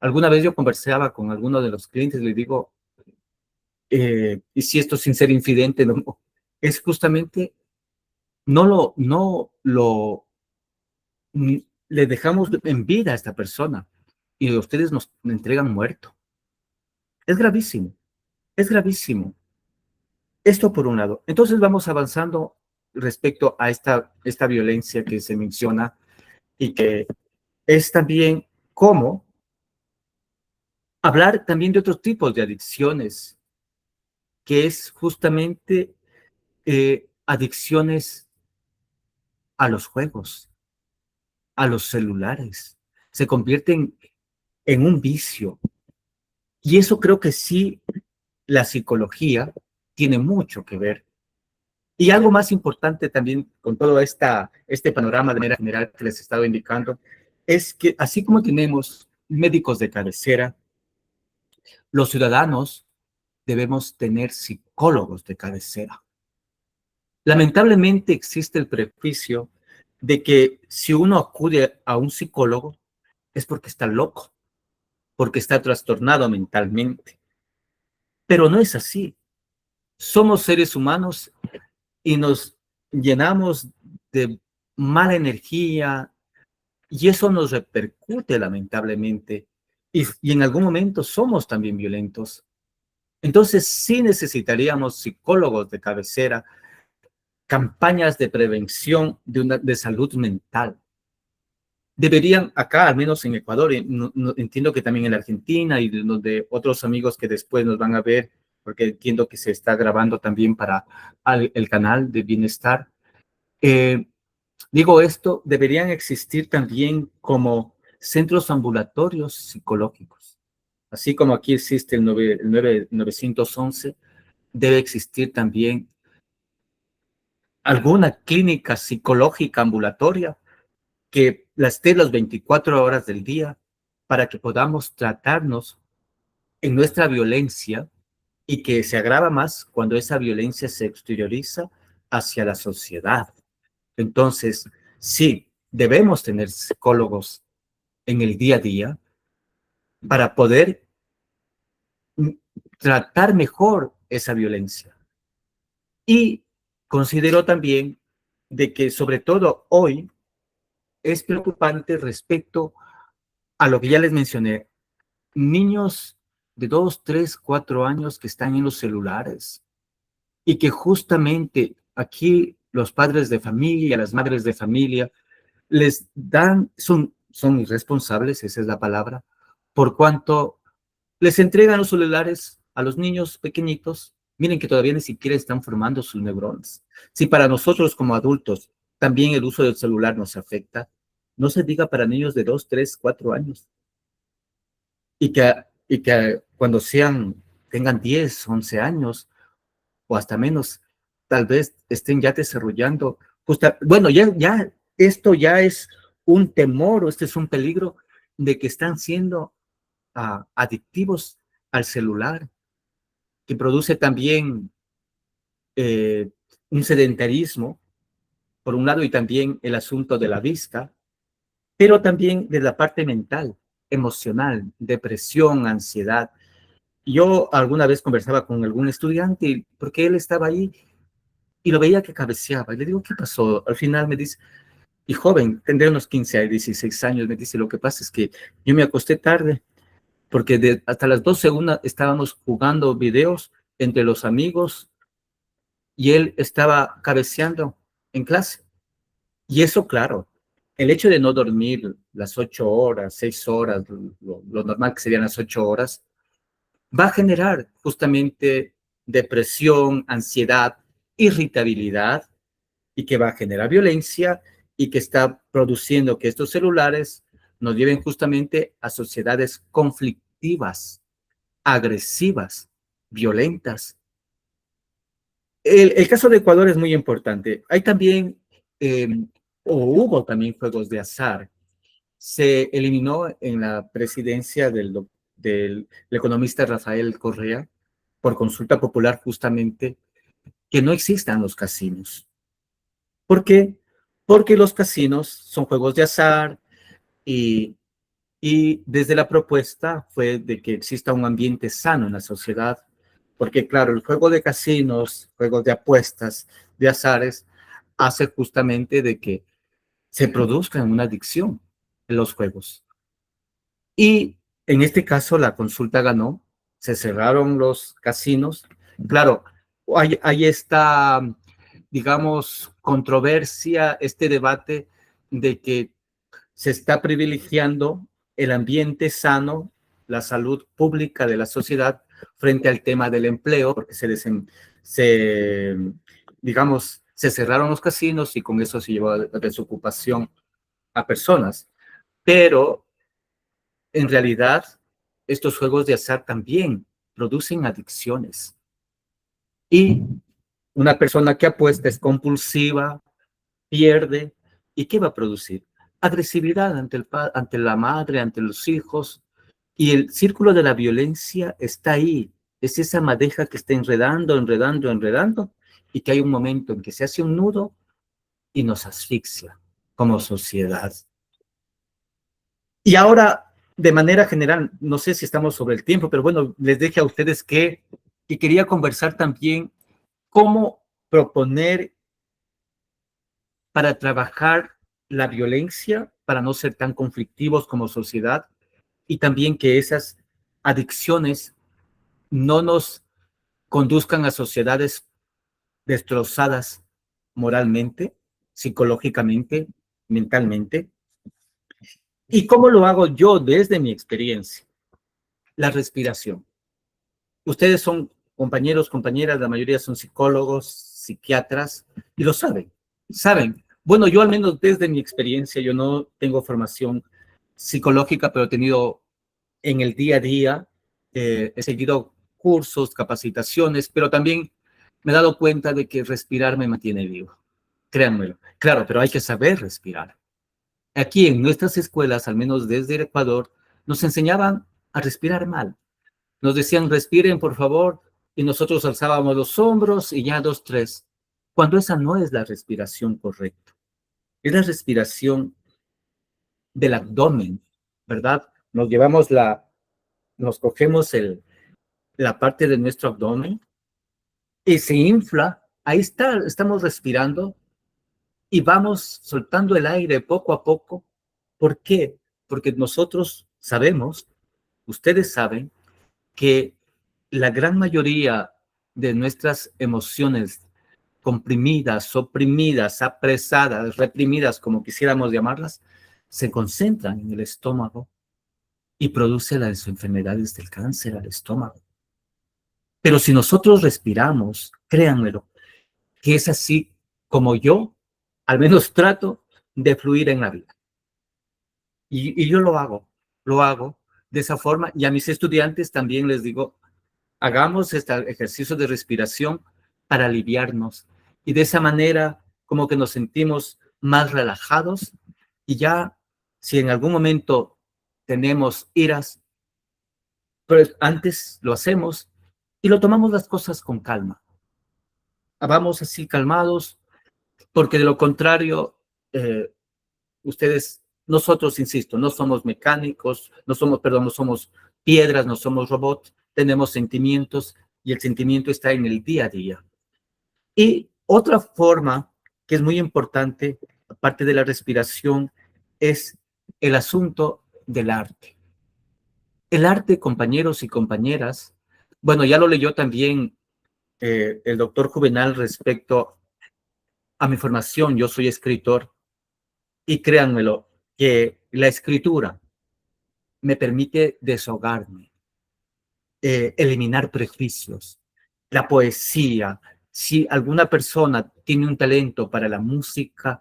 Alguna vez yo conversaba con alguno de los clientes, le digo, y si esto sin ser infidente, no, es justamente, no lo le dejamos en vida a esta persona y ustedes nos entregan muerto. Es gravísimo, es gravísimo. Esto por un lado. Entonces vamos avanzando respecto a esta violencia que se menciona y que es también cómo hablar también de otros tipos de adicciones, que es justamente adicciones a los juegos, a los celulares. Se convierten en un vicio. Y eso creo que sí, la psicología tiene mucho que ver. Y algo más importante también con todo este panorama de manera general que les he estado indicando, es que así como tenemos médicos de cabecera, los ciudadanos debemos tener psicólogos de cabecera. Lamentablemente existe el prejuicio de que si uno acude a un psicólogo es porque está loco, porque está trastornado mentalmente. Pero no es así. Somos seres humanos y nos llenamos de mala energía y eso nos repercute lamentablemente. Y en algún momento somos también violentos. Entonces sí necesitaríamos psicólogos de cabecera, campañas de prevención de salud mental. Deberían acá, al menos en Ecuador, y entiendo que también en la Argentina y de otros amigos que después nos van a ver, porque entiendo que se está grabando también para el canal de Bienestar. Digo esto, deberían existir también como centros ambulatorios psicológicos. Así como aquí existe el 911, debe existir también alguna clínica psicológica ambulatoria que la esté las 24 horas del día para que podamos tratarnos en nuestra violencia y que se agrava más cuando esa violencia se exterioriza hacia la sociedad. Entonces, sí, debemos tener psicólogos en el día a día para poder tratar mejor esa violencia. Y considero también de que sobre todo hoy es preocupante respecto a lo que ya les mencioné, niños de 2, 3, 4 años que están en los celulares y que justamente aquí los padres de familia, las madres de familia, les dan, son irresponsables, esa es la palabra, por cuanto les entregan los celulares a los niños pequeñitos. Miren que todavía ni siquiera están formando sus neuronas. Si para nosotros como adultos también el uso del celular nos afecta, no se diga para niños de 2, 3, 4 años. Y que cuando tengan 10, 11 años o hasta menos, tal vez estén ya desarrollando, bueno, esto ya es un temor o este es un peligro de que están siendo adictivos al celular, que produce también eh, un sedentarismo, por un lado, y también el asunto de la vista, pero también de la parte mental, emocional, depresión, ansiedad. Yo alguna vez conversaba con algún estudiante porque él estaba ahí y lo veía que cabeceaba. Y le digo, ¿qué pasó? Al final me dice, y joven, tendré unos 15 a 16 años, me dice, lo que pasa es que yo me acosté tarde porque hasta las 12:01 estábamos jugando videos entre los amigos y él estaba cabeceando en clase. Y eso, claro, el hecho de no dormir las 8 horas, 6 horas, lo normal que serían las 8 horas, va a generar justamente depresión, ansiedad, irritabilidad, y que va a generar violencia y que está produciendo que estos celulares nos lleven justamente a sociedades conflictivas, agresivas, violentas. El caso de Ecuador es muy importante. Hay también, eh, o hubo también juegos de azar. Se eliminó en la presidencia del economista Rafael Correa, por consulta popular justamente, que no existan los casinos. ¿Por qué? Porque los casinos son juegos de azar y, y desde la propuesta fue de que exista un ambiente sano en la sociedad, porque claro, el juego de casinos, juegos de apuestas, de azares, hace justamente de que se produzca una adicción en los juegos. Y en este caso la consulta ganó, se cerraron los casinos. Claro, hay esta, digamos, controversia, este debate de que se está privilegiando el ambiente sano, la salud pública de la sociedad frente al tema del empleo, porque se digamos, se cerraron los casinos y con eso se llevó a desocupación a personas. Pero en realidad, estos juegos de azar también producen adicciones. Y una persona que apuesta es compulsiva, pierde, ¿y qué va a producir? Agresividad ante la madre, ante los hijos, y el círculo de la violencia está ahí. Es esa madeja que está enredando, enredando, enredando, y que hay un momento en que se hace un nudo y nos asfixia como sociedad. Y ahora, de manera general, no sé si estamos sobre el tiempo, pero bueno, les dije a ustedes que quería conversar también cómo proponer para trabajar la violencia, para no ser tan conflictivos como sociedad, y también que esas adicciones no nos conduzcan a sociedades destrozadas moralmente, psicológicamente, mentalmente. ¿Y cómo lo hago yo desde mi experiencia? La respiración. Ustedes son compañeros, compañeras, la mayoría son psicólogos, psiquiatras, y lo saben. Bueno, yo al menos desde mi experiencia, yo no tengo formación psicológica, pero he tenido en el día a día, he seguido cursos, capacitaciones, pero también me he dado cuenta de que respirar me mantiene vivo. Créanmelo. Claro, pero hay que saber respirar. Aquí en nuestras escuelas, al menos desde el Ecuador, nos enseñaban a respirar mal. Nos decían, respiren, por favor, y nosotros alzábamos los hombros y ya 2, 3. Cuando esa no es la respiración correcta. Es la respiración del abdomen, ¿verdad? Nos cogemos la parte de nuestro abdomen y se infla. Ahí está, estamos respirando y vamos soltando el aire poco a poco. ¿Por qué? Porque nosotros sabemos, ustedes saben, que la gran mayoría de nuestras emociones comprimidas, oprimidas, apresadas, reprimidas, como quisiéramos llamarlas, se concentran en el estómago y produce las enfermedades del cáncer al estómago. Pero si nosotros respiramos, créanmelo, que es así como yo, al menos trato de fluir en la vida. Y yo lo hago de esa forma. Y a mis estudiantes también les digo, hagamos este ejercicio de respiración para aliviarnos. Y de esa manera, como que nos sentimos más relajados y ya, si en algún momento tenemos iras, pues antes lo hacemos y lo tomamos las cosas con calma. Vamos así calmados, porque de lo contrario, nosotros, insisto, no somos mecánicos, no somos piedras, no somos robots, tenemos sentimientos y el sentimiento está en el día a día. Y otra forma que es muy importante, aparte de la respiración, es el asunto del arte. El arte, compañeros y compañeras, bueno, ya lo leyó también el doctor Juvenal respecto a mi formación. Yo soy escritor Y créanmelo, que la escritura me permite desahogarme, eliminar prejuicios. La poesía, si alguna persona tiene un talento para la música,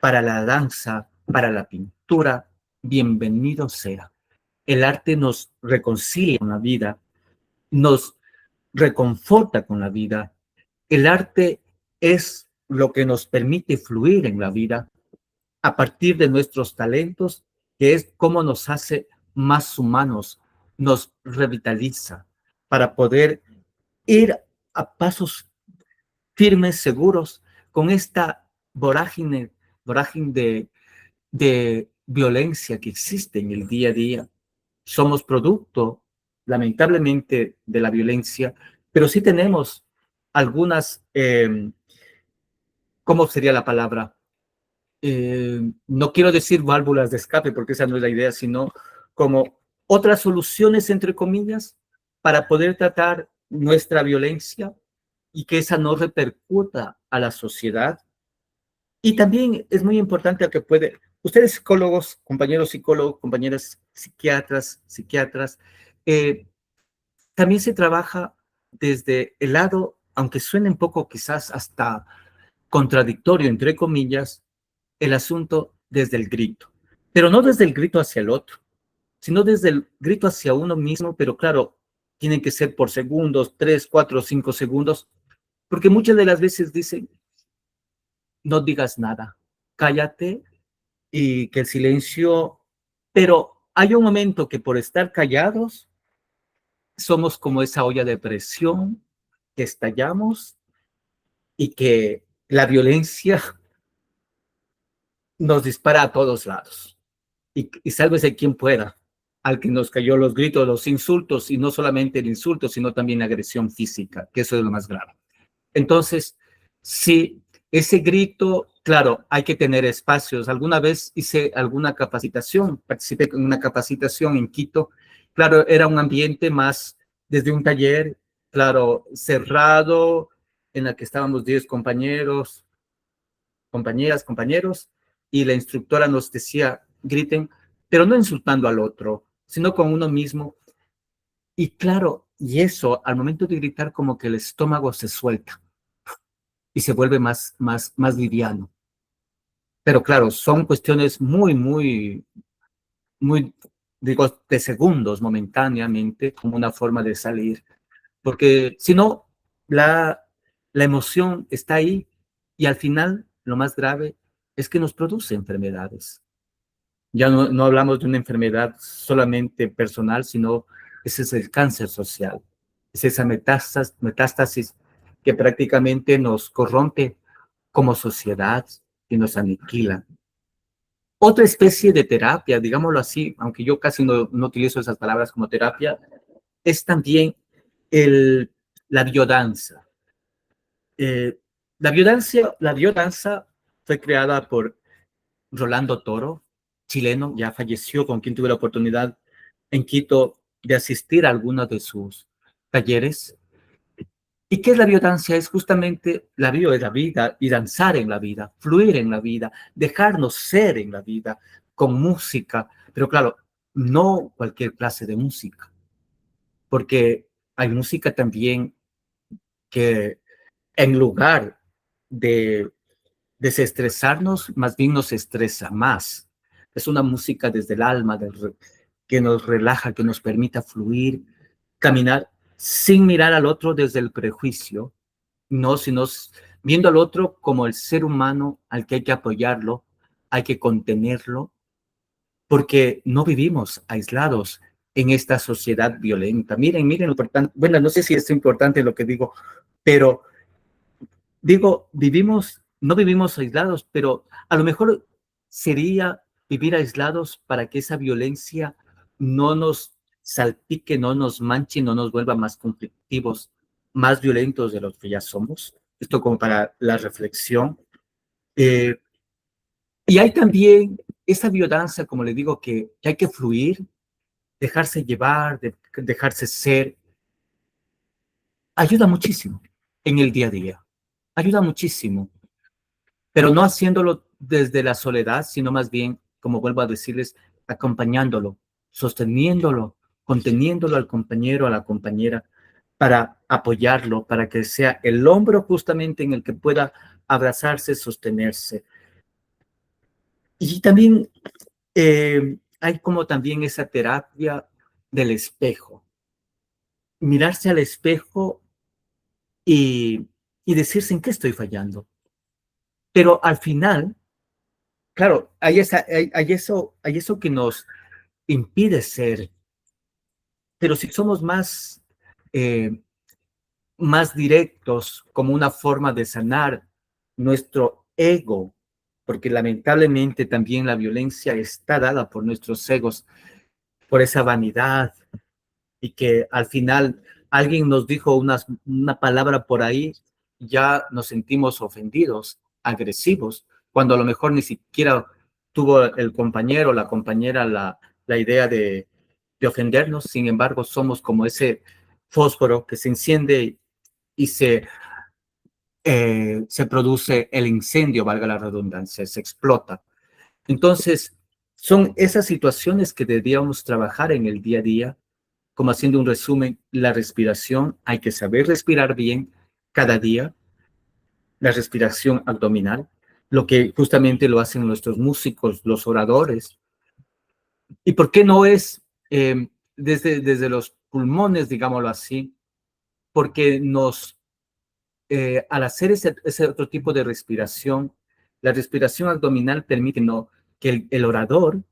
para la danza, para la pintura, bienvenido sea. El arte nos reconcilia con la vida, nos reconforta con la vida. El arte es lo que nos permite fluir en la vida a partir de nuestros talentos, que es cómo nos hace más humanos, nos revitaliza para poder ir a pasos firmes, seguros, con esta vorágine de violencia que existe en el día a día. Somos producto, lamentablemente, de la violencia, pero sí tenemos algunas, ¿cómo sería la palabra? No quiero decir válvulas de escape, porque esa no es la idea, sino como otras soluciones, entre comillas, para poder tratar nuestra violencia y que esa no repercuta a la sociedad. Y también es muy importante que ustedes psicólogos, compañeros psicólogos, compañeras psiquiatras, eh, también se trabaja desde el lado, aunque suene un poco quizás hasta contradictorio, entre comillas, el asunto desde el grito, pero no desde el grito hacia el otro, sino desde el grito hacia uno mismo, pero claro, tienen que ser por segundos, 3, 4, 5 segundos, porque muchas de las veces dicen, no digas nada, cállate y que el silencio, pero hay un momento que por estar callados, somos como esa olla de presión que estallamos y que la violencia nos dispara a todos lados. Y sálvese quien pueda, al que nos cayó los gritos, los insultos, y no solamente el insulto, sino también la agresión física, que eso es lo más grave. Entonces, sí, ese grito, claro, hay que tener espacios. Alguna vez hice alguna capacitación, participé en una capacitación en Quito. Claro, era un ambiente más desde un taller, claro, cerrado, en la que estábamos 10 compañeros, compañeras, compañeros, y la instructora nos decía, griten, pero no insultando al otro, sino con uno mismo. Y claro, y eso, al momento de gritar, como que el estómago se suelta y se vuelve más liviano. Pero claro, son cuestiones muy, digo, de segundos momentáneamente, como una forma de salir. Porque si no, la emoción está ahí y al final, lo más grave es que nos produce enfermedades. Ya no hablamos de una enfermedad solamente personal, sino ese es el cáncer social. Es esa metástasis que prácticamente nos corrompe como sociedad y nos aniquila. Otra especie de terapia, digámoslo así, aunque yo casi no utilizo esas palabras como terapia, es también el, la biodanza. Eh, la biodanza fue creada por Rolando Toro, chileno, ya falleció, con quien tuve la oportunidad en Quito de asistir a algunos de sus talleres. ¿Y qué es la biodanza? Es justamente la bio de la vida y danzar en la vida, fluir en la vida, dejarnos ser en la vida con música, pero claro, no cualquier clase de música, porque hay música también que en lugar de desestresarnos, más bien nos estresa más. Es una música desde el alma, que nos relaja, que nos permita fluir, caminar sin mirar al otro desde el prejuicio, no, sino viendo al otro como el ser humano al que hay que apoyarlo, hay que contenerlo, porque no vivimos aislados en esta sociedad violenta. Miren lo importante, bueno, no sé si es importante lo que digo, pero digo, no vivimos aislados, pero a lo mejor sería vivir aislados para que esa violencia no nos salpique, no nos manche, no nos vuelva más conflictivos, más violentos de los que ya somos. Esto como para la reflexión. Eh, y hay también esa biodanza, como le digo, que hay que fluir, dejarse llevar, dejarse ser. Ayuda muchísimo en el día a día. Ayuda muchísimo, pero no haciéndolo desde la soledad, sino más bien, como vuelvo a decirles, acompañándolo, sosteniéndolo, conteniéndolo al compañero, a la compañera, para apoyarlo, para que sea el hombro justamente en el que pueda abrazarse, sostenerse. Y también hay como también esa terapia del espejo, mirarse al espejo y, y decirse en qué estoy fallando. Pero al final, claro, hay eso que nos impide ser, pero si somos eh, más directos como una forma de sanar nuestro ego, porque lamentablemente también la violencia está dada por nuestros egos, por esa vanidad, y que al final alguien nos dijo una palabra por ahí, ya nos sentimos ofendidos, agresivos, cuando a lo mejor ni siquiera tuvo el compañero o la compañera la idea de ofendernos. Sin embargo, somos como ese fósforo que se enciende y se produce el incendio, valga la redundancia, se explota. Entonces, son esas situaciones que deberíamos trabajar en el día a día, como haciendo un resumen, la respiración, hay que saber respirar bien cada día, la respiración abdominal, lo que justamente lo hacen nuestros músicos, los oradores. ¿Y por qué no es desde los pulmones, digámoslo así? Porque al hacer ese otro tipo de respiración, la respiración abdominal permite que el orador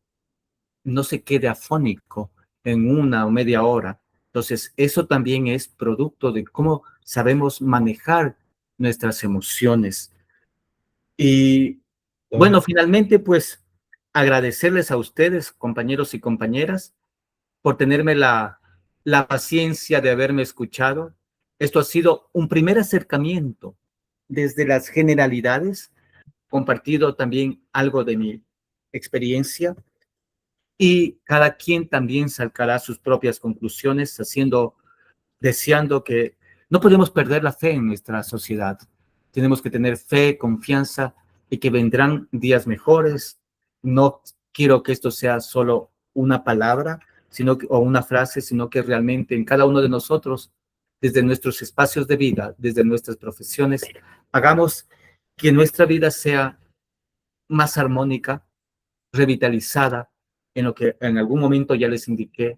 no se quede afónico en una o media hora. Entonces, eso también es producto de cómo sabemos manejar nuestras emociones. Y bueno, finalmente, pues agradecerles a ustedes, compañeros y compañeras, por tenerme la paciencia de haberme escuchado. Esto ha sido un primer acercamiento desde las generalidades, compartido también algo de mi experiencia, y cada quien también sacará sus propias conclusiones, deseando que no podemos perder la fe en nuestra sociedad. Tenemos que tener fe, confianza y que vendrán días mejores. No quiero que esto sea solo una palabra, o una frase, sino que realmente en cada uno de nosotros, desde nuestros espacios de vida, desde nuestras profesiones, hagamos que nuestra vida sea más armónica, revitalizada, en lo que en algún momento ya les indiqué,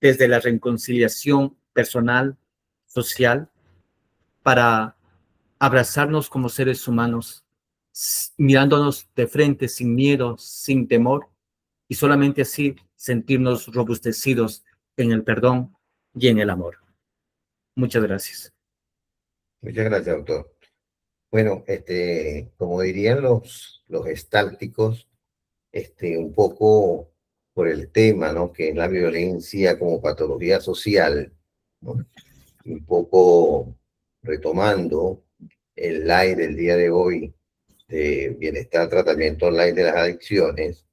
desde la reconciliación personal, social, para abrazarnos como seres humanos, mirándonos de frente, sin miedo, sin temor, y solamente así sentirnos robustecidos en el perdón y en el amor. Muchas gracias. Muchas gracias, doctor. Bueno, como dirían los estácticos, un poco por el tema, ¿no? Que es la violencia como patología social, ¿no? Un poco retomando el live del día de hoy de bienestar, tratamiento online de las adicciones,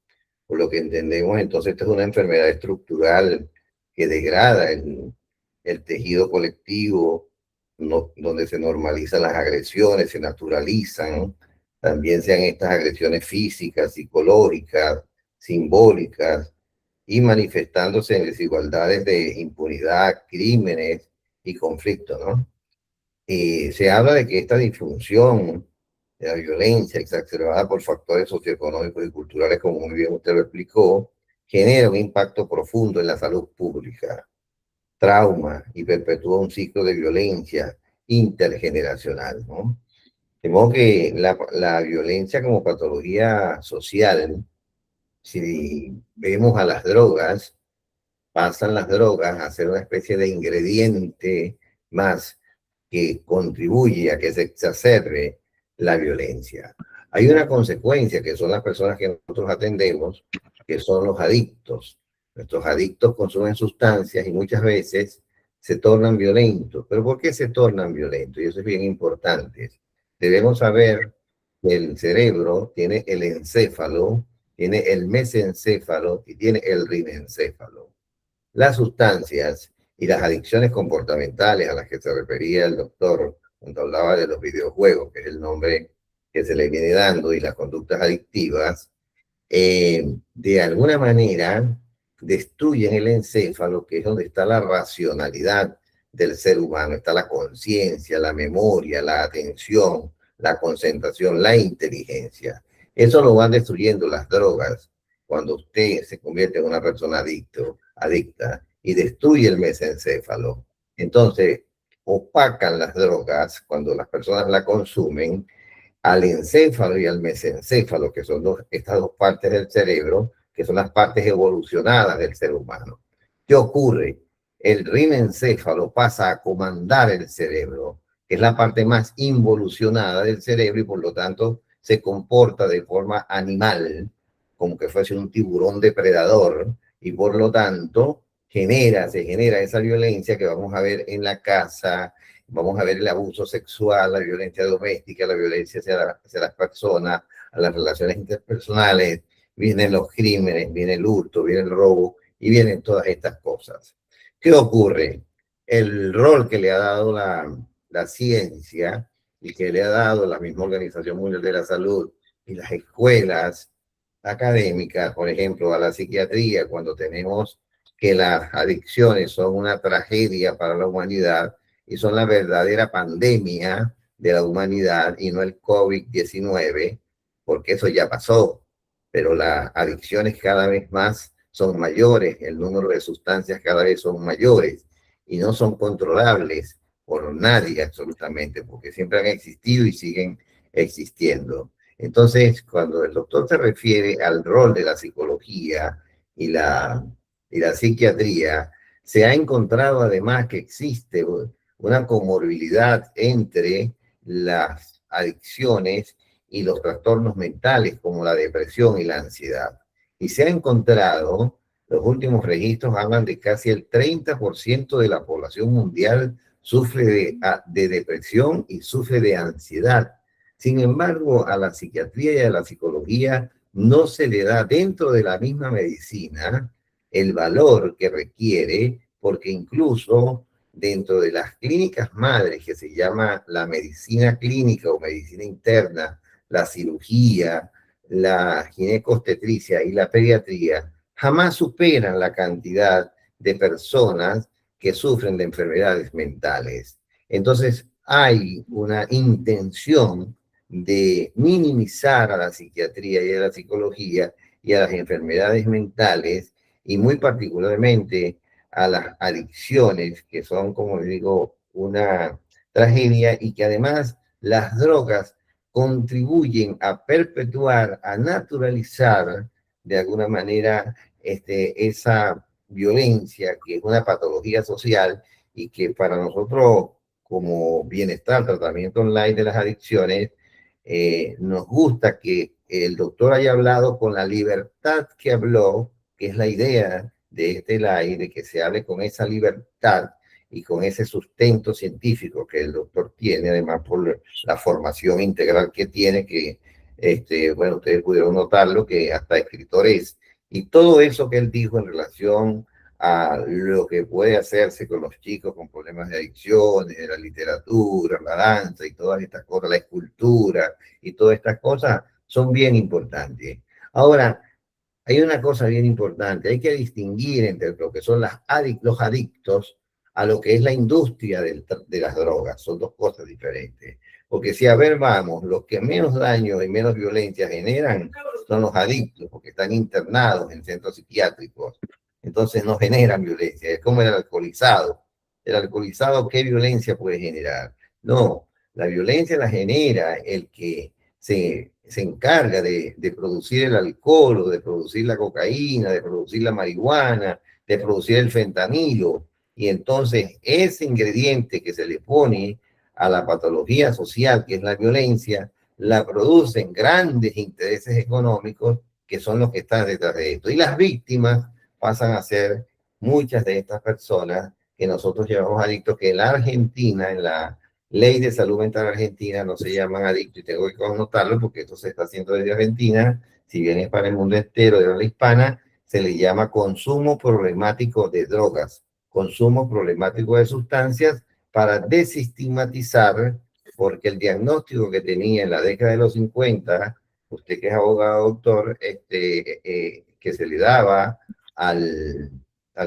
por lo que entendemos, entonces esta es una enfermedad estructural que degrada el tejido colectivo, donde se normalizan las agresiones, se naturalizan, también sean estas agresiones físicas, psicológicas, simbólicas, y manifestándose en desigualdades de impunidad, crímenes y conflictos, ¿no? Se habla de que esta disfunción de la violencia exacerbada por factores socioeconómicos y culturales, como muy bien usted lo explicó, genera un impacto profundo en la salud pública, trauma y perpetúa un ciclo de violencia intergeneracional, ¿no? De modo que la violencia como patología social, si vemos a las drogas, pasan las drogas a ser una especie de ingrediente más que contribuye a que se exacerbe la violencia. Hay una consecuencia que son las personas que nosotros atendemos, que son los adictos. Nuestros adictos consumen sustancias y muchas veces se tornan violentos. ¿Pero por qué se tornan violentos? Y eso es bien importante. Debemos saber que el cerebro tiene el encéfalo, tiene el mesencéfalo y tiene el rinencéfalo. Las sustancias y las adicciones comportamentales a las que se refería el doctor cuando hablaba de los videojuegos, que es el nombre que se le viene dando y las conductas adictivas, de alguna manera destruyen el encéfalo, que es donde está la racionalidad del ser humano, está la conciencia, la memoria, la atención, la concentración, la inteligencia. Eso lo van destruyendo las drogas cuando usted se convierte en una persona adicta y destruye el mesencéfalo. Entonces, opacan las drogas cuando las personas la consumen al encéfalo y al mesencéfalo, que son estas dos partes del cerebro, que son las partes evolucionadas del ser humano. ¿Qué ocurre? El rimencéfalo pasa a comandar el cerebro, que es la parte más involucionada del cerebro y por lo tanto se comporta de forma animal, como que fuese un tiburón depredador, y por lo tanto se genera esa violencia que vamos a ver en la casa. Vamos a ver el abuso sexual, la violencia doméstica, la violencia hacia las personas, a las relaciones interpersonales, vienen los crímenes, viene el hurto, viene el robo y vienen todas estas cosas. ¿Qué ocurre? El rol que le ha dado la ciencia y que le ha dado la misma Organización Mundial de la Salud y las escuelas académicas, por ejemplo, a la psiquiatría, cuando tenemos que las adicciones son una tragedia para la humanidad, y son la verdadera pandemia de la humanidad y no el COVID-19, porque eso ya pasó, pero las adicciones cada vez más son mayores, el número de sustancias cada vez son mayores y no son controlables por nadie absolutamente, porque siempre han existido y siguen existiendo. Entonces, cuando el doctor se refiere al rol de la psicología y la psiquiatría, se ha encontrado además que existe una comorbilidad entre las adicciones y los trastornos mentales como la depresión y la ansiedad. Y se ha encontrado, los últimos registros hablan de casi el 30% de la población mundial sufre de depresión y sufre de ansiedad. Sin embargo, a la psiquiatría y a la psicología no se le da dentro de la misma medicina el valor que requiere, porque incluso dentro de las clínicas madres, que se llama la medicina clínica o medicina interna, la cirugía, la ginecobstetricia y la pediatría, jamás superan la cantidad de personas que sufren de enfermedades mentales. Entonces, hay una intención de minimizar a la psiquiatría y a la psicología y a las enfermedades mentales, y muy particularmente a las adicciones, que son, como les digo, una tragedia, y que además las drogas contribuyen a perpetuar, a naturalizar de alguna manera esa violencia, que es una patología social y que para nosotros como bienestar, tratamiento online de las adicciones, nos gusta que el doctor haya hablado con la libertad que habló, que es la idea de este live, de que se hable con esa libertad y con ese sustento científico que el doctor tiene, además por la formación integral que tiene, que, bueno, ustedes pudieron notarlo, que hasta escritor es. Y todo eso que él dijo en relación a lo que puede hacerse con los chicos con problemas de adicciones, de la literatura, la danza y todas estas cosas, la escultura y todas estas cosas son bien importantes. Ahora, hay una cosa bien importante, hay que distinguir entre lo que son los adictos a lo que es la industria de las drogas, son dos cosas diferentes. Porque si a ver, vamos, los que menos daño y menos violencia generan son los adictos, porque están internados en centros psiquiátricos, entonces no generan violencia, es como el alcoholizado. El alcoholizado, ¿qué violencia puede generar? No, la violencia la genera el que se encarga de producir el alcohol, o de producir la cocaína, de producir la marihuana, de producir el fentanilo. Y entonces ese ingrediente que se le pone a la patología social, que es la violencia, la producen grandes intereses económicos que son los que están detrás de esto. Y las víctimas pasan a ser muchas de estas personas que nosotros llamamos adictos, que en la Argentina, en la Ley de Salud Mental Argentina, no se llaman adictos, y tengo que connotarlo porque esto se está haciendo desde Argentina, si bien es para el mundo entero de habla hispana, se le llama consumo problemático de drogas, consumo problemático de sustancias, para desestigmatizar porque el diagnóstico que tenía en la década de los 50, usted que es abogado, doctor, que se le daba al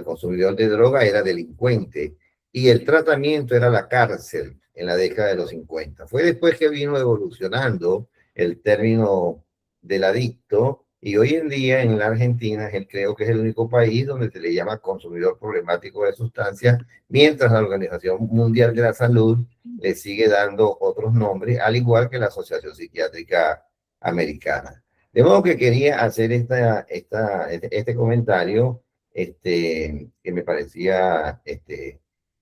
consumidor de droga era delincuente y el tratamiento era la cárcel en la década de los 50. Fue después que vino evolucionando el término del adicto y hoy en día en la Argentina creo que es el único país donde se le llama consumidor problemático de sustancias, mientras la Organización Mundial de la Salud le sigue dando otros nombres, al igual que la Asociación Psiquiátrica Americana. De modo que quería hacer este comentario que me parecía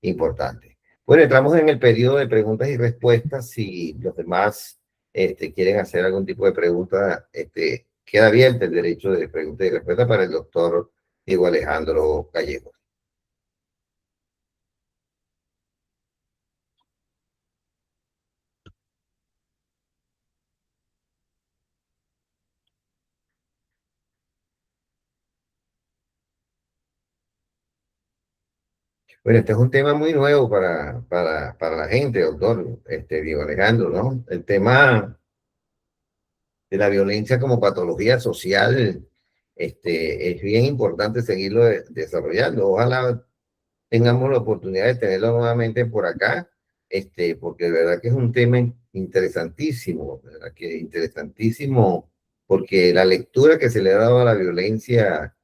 importante. Bueno, entramos en el periodo de preguntas y respuestas. Si los demás quieren hacer algún tipo de pregunta, queda abierto el derecho de pregunta y respuesta para el doctor Diego Alejandro Gallegos. Bueno, este es un tema muy nuevo para la gente, doctor Diego Alejandro, ¿no? El tema de la violencia como patología social, es bien importante seguirlo desarrollando. Ojalá tengamos la oportunidad de tenerlo nuevamente por acá, porque de verdad que es un tema interesantísimo, ¿verdad? Que interesantísimo, porque la lectura que se le ha dado a la violencia,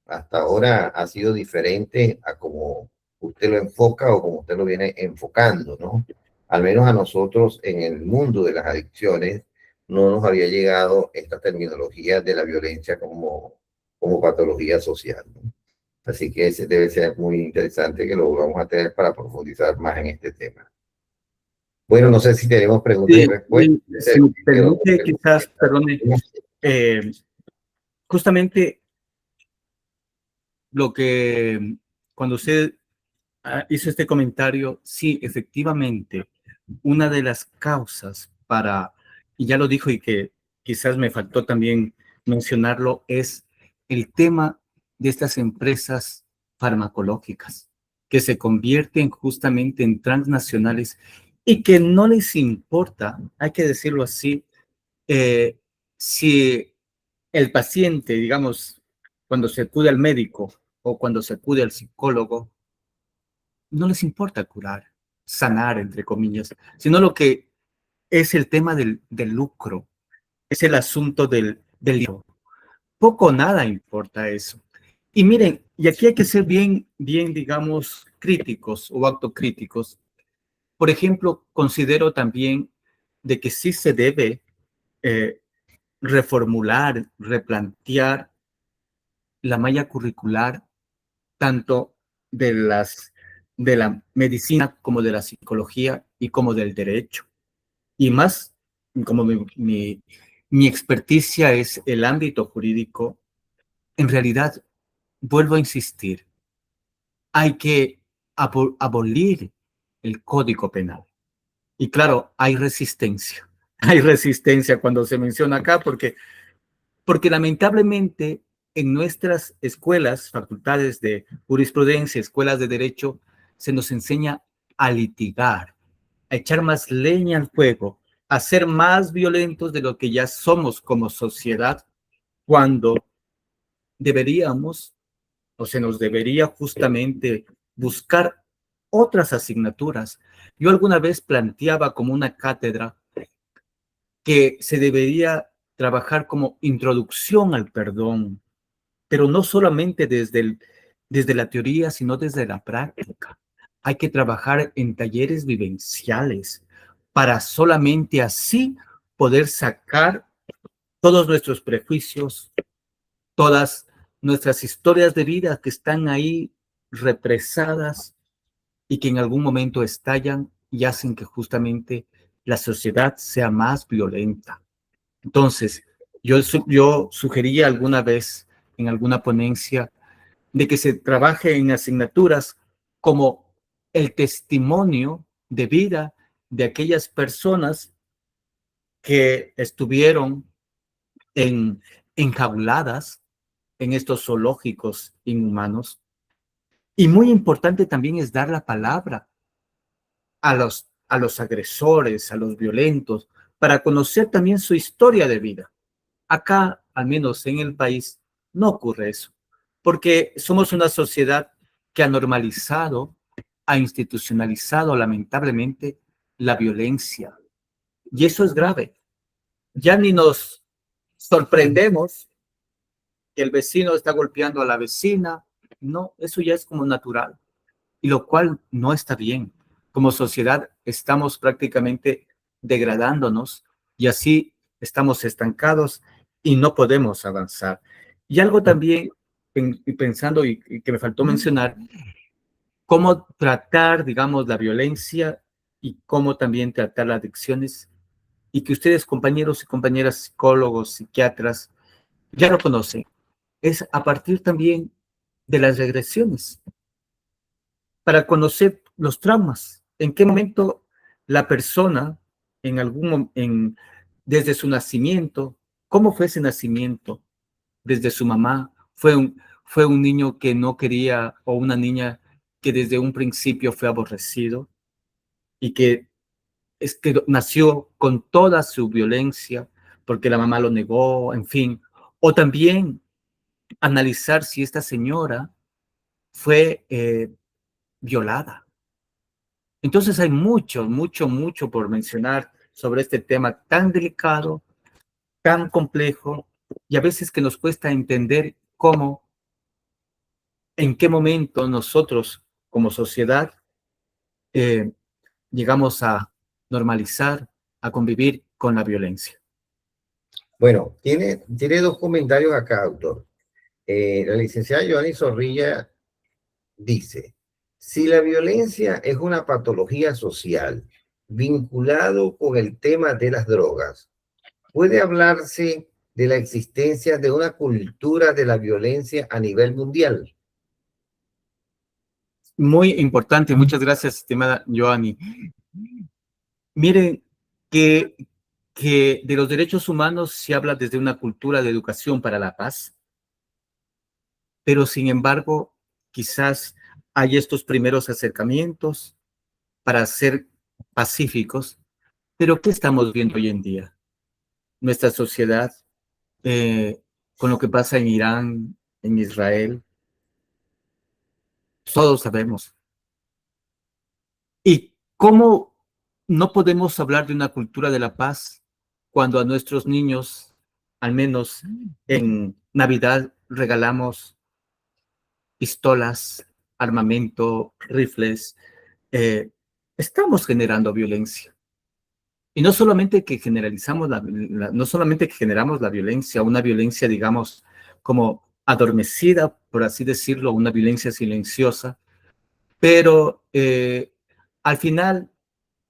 hasta ahora ha sido diferente a como usted lo enfoca o como usted lo viene enfocando, ¿no? Al menos a nosotros en el mundo de las adicciones no nos había llegado esta terminología de la violencia como patología social, ¿no? Así que ese debe ser muy interesante que lo vamos a tener para profundizar más en este tema. Bueno, no sé si tenemos preguntas y Sí, respuestas. si me permite, quizás, perdone, justamente lo que cuando usted hizo este comentario, sí, efectivamente, una de las causas para, y ya lo dijo y que quizás me faltó también mencionarlo, es el tema de estas empresas farmacológicas que se convierten justamente en transnacionales y que no les importa, hay que decirlo así, si el paciente, digamos, cuando se acude al médico o cuando se acude al psicólogo, no les importa curar, sanar, entre comillas, sino lo que es el tema del lucro, es el asunto del dinero. Poco o nada importa eso. Y miren, y aquí hay que ser bien, digamos, críticos o autocríticos. Por ejemplo, considero también de que sí se debe eh, reformular, replantear la malla curricular, tanto de de la medicina como de la psicología y como del derecho. Y más, como mi experticia es el ámbito jurídico, en realidad, vuelvo a insistir, hay que abolir el Código Penal. Y claro, hay resistencia. Hay resistencia cuando se menciona acá porque lamentablemente en nuestras escuelas, facultades de jurisprudencia, escuelas de derecho, se nos enseña a litigar, a echar más leña al fuego, a ser más violentos de lo que ya somos como sociedad, cuando deberíamos o se nos debería justamente buscar otras asignaturas. Yo alguna vez planteaba como una cátedra que se debería trabajar como introducción al perdón, pero no solamente desde la teoría, sino desde la práctica. Hay que trabajar en talleres vivenciales para solamente así poder sacar todos nuestros prejuicios, todas nuestras historias de vida que están ahí represadas y que en algún momento estallan y hacen que justamente la sociedad sea más violenta. Entonces, yo sugería alguna vez en alguna ponencia de que se trabaje en asignaturas como el testimonio de vida de aquellas personas que estuvieron enjauladas en estos zoológicos inhumanos. Y muy importante también es dar la palabra a los a los agresores, a los violentos, para conocer también su historia de vida. Acá, al menos en el país, no ocurre eso, porque somos una sociedad que ha normalizado, ha institucionalizado lamentablemente la violencia. Y eso es grave. Ya ni nos sorprendemos que el vecino está golpeando a la vecina. No, eso ya es como natural, y lo cual no está bien. Como sociedad estamos prácticamente degradándonos y así estamos estancados y no podemos avanzar. Y algo también pensando y que me faltó mencionar, cómo tratar, digamos, la violencia y cómo también tratar las adicciones, y que ustedes, compañeros y compañeras psicólogos, psiquiatras, ya lo conocen. Es a partir también de las regresiones, para conocer los traumas, en qué momento la persona, desde su nacimiento, cómo fue ese nacimiento, desde su mamá, fue un niño que no quería, o una niña que desde un principio fue aborrecido y que nació con toda su violencia porque la mamá lo negó, en fin. O también analizar si esta señora fue violada. Entonces hay mucho por mencionar sobre este tema tan delicado, tan complejo, y a veces que nos cuesta entender cómo, en qué momento nosotros como sociedad eh, llegamos a normalizar, a convivir con la violencia. Bueno, tiene dos comentarios acá, autor. La licenciada Joanny Zorrilla dice, si la violencia es una patología social vinculado con el tema de las drogas, ¿puede hablarse de la existencia de una cultura de la violencia a nivel mundial? Muy importante, muchas gracias, estimada Joanny. Miren que, que de los derechos humanos se habla desde una cultura de educación para la paz, pero sin embargo, quizás hay estos primeros acercamientos para ser pacíficos, pero ¿qué estamos viendo hoy en día? Nuestra sociedad, con lo que pasa en Irán, en Israel, todos sabemos. ¿Y cómo no podemos hablar de una cultura de la paz cuando a nuestros niños, al menos en Navidad, regalamos pistolas, armamento, rifles? Estamos generando violencia. Y no solamente que generalizamos no solamente que generamos la violencia, una violencia, digamos, como adormecida, por así decirlo, una violencia silenciosa, pero al final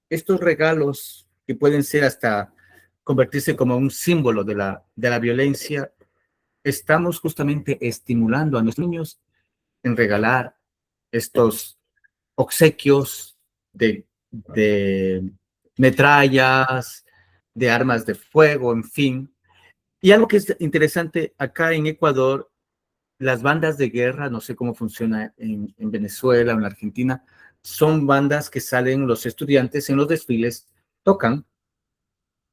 estos regalos que pueden ser hasta convertirse como un símbolo de la violencia, estamos justamente estimulando a nuestros niños en regalar estos obsequios de metrallas, de armas de fuego, en fin. Y algo que es interesante, acá en Ecuador, las bandas de guerra, no sé cómo funciona en Venezuela o en Argentina, son bandas que salen los estudiantes en los desfiles, tocan,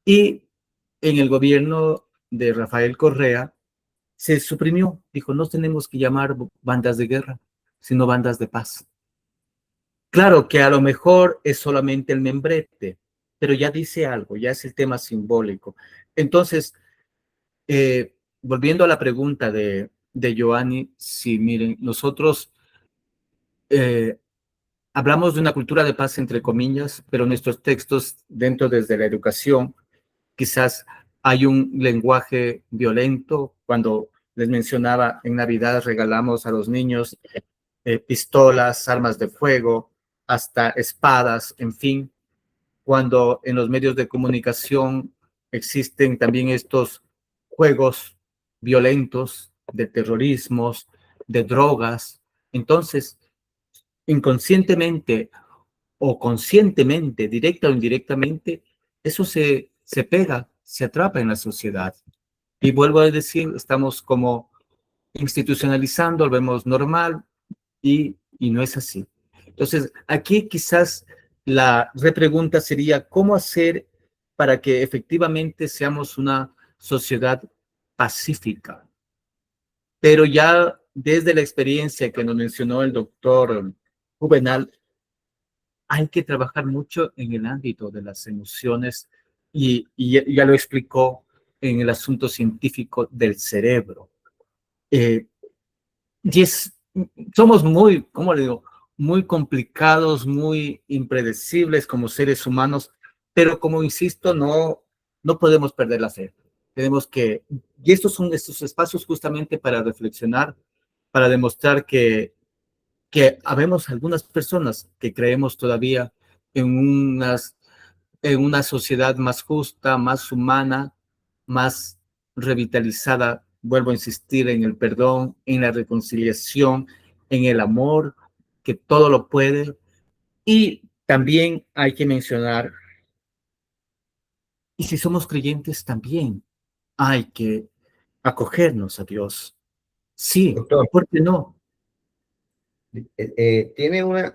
y en el gobierno de Rafael Correa se suprimió, dijo, no tenemos que llamar bandas de guerra, sino bandas de paz. Claro que a lo mejor es solamente el membrete, pero ya dice algo, ya es el tema simbólico. Entonces, volviendo a la pregunta de Joanny, sí, miren, nosotros eh, hablamos de una cultura de paz entre comillas, pero nuestros textos dentro desde la educación, quizás hay un lenguaje violento. Cuando les mencionaba, en Navidad regalamos a los niños pistolas, armas de fuego, hasta espadas, en fin, cuando en los medios de comunicación existen también estos juegos violentos de terrorismos, de drogas. Entonces, inconscientemente o conscientemente, directa o indirectamente, eso se pega, se atrapa en la sociedad. Y vuelvo a decir, estamos como institucionalizando, lo vemos normal, y no es así. Entonces, aquí quizás la repregunta sería, ¿cómo hacer para que efectivamente seamos una sociedad pacífica? Pero ya desde la experiencia que nos mencionó el doctor Juvenal, hay que trabajar mucho en el ámbito de las emociones y ya lo explicó en el asunto científico del cerebro. Eh, y somos muy, ¿cómo le digo? Muy complicados, muy impredecibles como seres humanos, pero como insisto, no podemos perder la fe. Tenemos que, y estos son estos espacios justamente para reflexionar, para demostrar que habemos algunas personas que creemos todavía en en una sociedad más justa, más humana, más revitalizada. Vuelvo a insistir en el perdón, en la reconciliación, en el amor, que todo lo puede. Y también hay que mencionar, y si somos creyentes también hay que acogernos a Dios. Sí, Doctor, ¿por qué no? tiene una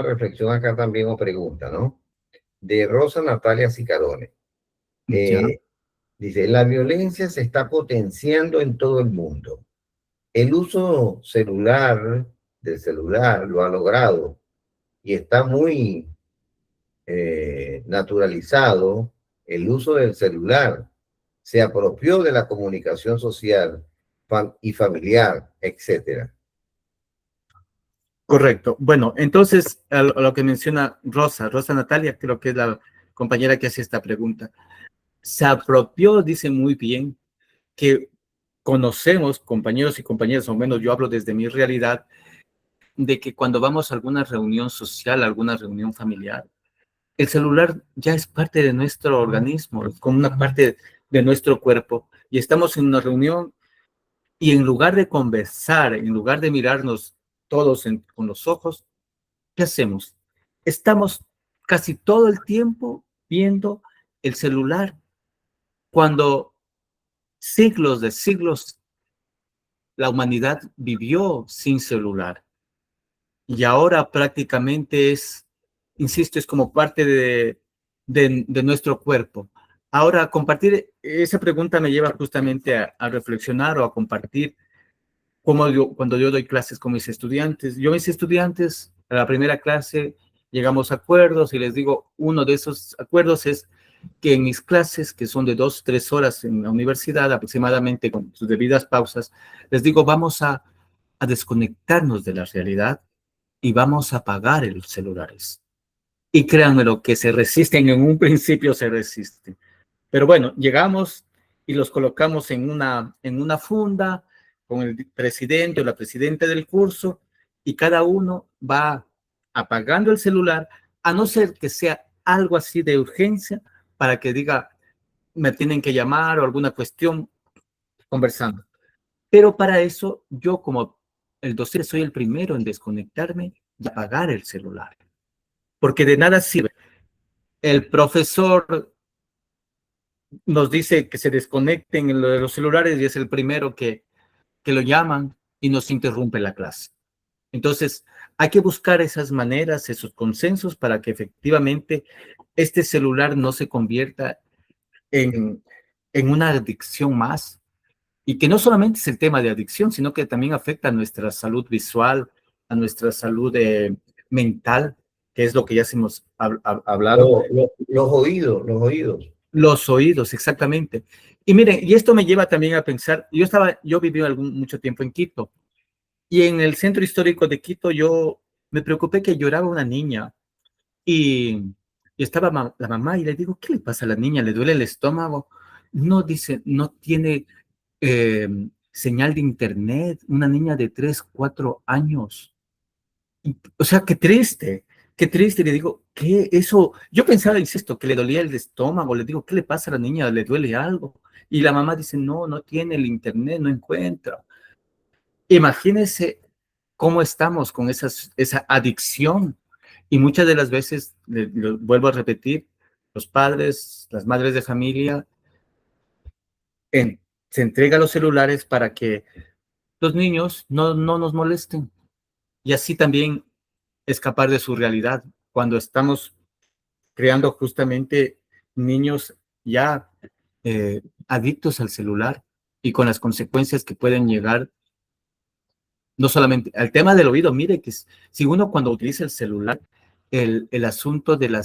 reflexión acá también o pregunta, ¿no? De Rosa Natalia Cicarone. Ya, Eh, Dice, la violencia se está potenciando en todo el mundo. El uso del celular lo ha logrado y está muy naturalizado el uso del celular. Se apropió de la comunicación social y familiar, etcétera. correcto. Bueno, entonces, a lo que menciona Rosa Natalia, creo que es la compañera que hace esta pregunta, se apropió, dice muy bien, que conocemos, compañeros y compañeras, o menos yo hablo desde mi realidad, de que cuando vamos a alguna reunión social, alguna reunión familiar, el celular ya es parte de nuestro organismo, es como una parte de nuestro cuerpo, y estamos en una reunión y en lugar de conversar, en lugar de mirarnos todos con los ojos, ¿qué hacemos? Estamos casi todo el tiempo viendo el celular, cuando siglos de siglos la humanidad vivió sin celular y ahora prácticamente es, insisto, es como parte de nuestro cuerpo. Ahora, compartir esa pregunta me lleva justamente a reflexionar o a compartir como cuando yo doy clases con mis estudiantes. Yo mis estudiantes, a la primera clase, llegamos a acuerdos y les digo, uno de esos acuerdos es que en mis clases, que son de 2, 3 horas en la universidad, aproximadamente con sus debidas pausas, les digo, vamos a desconectarnos de la realidad y vamos a apagar los celulares. Y créanme lo que se resisten, en un principio se resisten. Pero bueno, llegamos y los colocamos en una funda con el presidente o la presidenta del curso y cada uno va apagando el celular, a no ser que sea algo así de urgencia para que diga, me tienen que llamar o alguna cuestión conversando. Pero para eso, yo como el docente soy el primero en desconectarme y apagar el celular, porque de nada sirve. El profesor nos dice que se desconecten en lo de los celulares y es el primero que lo llaman y nos interrumpe la clase. Entonces, hay que buscar esas maneras, esos consensos para que efectivamente este celular no se convierta en, en una adicción más y que no solamente es el tema de adicción, sino que también afecta a nuestra salud visual, a nuestra salud mental, que es lo que ya hemos hablado. Los oídos, los oídos. Los oídos, exactamente. Y miren, y esto me lleva también a pensar, yo viví mucho tiempo en Quito, y en el centro histórico de Quito yo me preocupé que lloraba una niña, y, y estaba la mamá, y le digo, ¿qué le pasa a la niña? ¿Le duele el estómago? No, dice, no tiene eh, señal de internet, una niña de 3, 4 años. O sea, qué triste. Le digo, ¿qué? Eso, yo pensaba, insisto, que le dolía el estómago. Le digo, ¿qué le pasa a la niña? ¿Le duele algo? Y la mamá dice, no, no tiene el internet, no encuentra. Imagínense cómo estamos con esa adicción. Y muchas de las veces, lo vuelvo a repetir, los padres, las madres de familia, en- se entregan los celulares para que los niños no nos molesten. Y así también escapar de su realidad cuando estamos creando justamente niños ya adictos al celular y con las consecuencias que pueden llegar, no solamente al tema del oído. Mire que si uno cuando utiliza el celular, el asunto de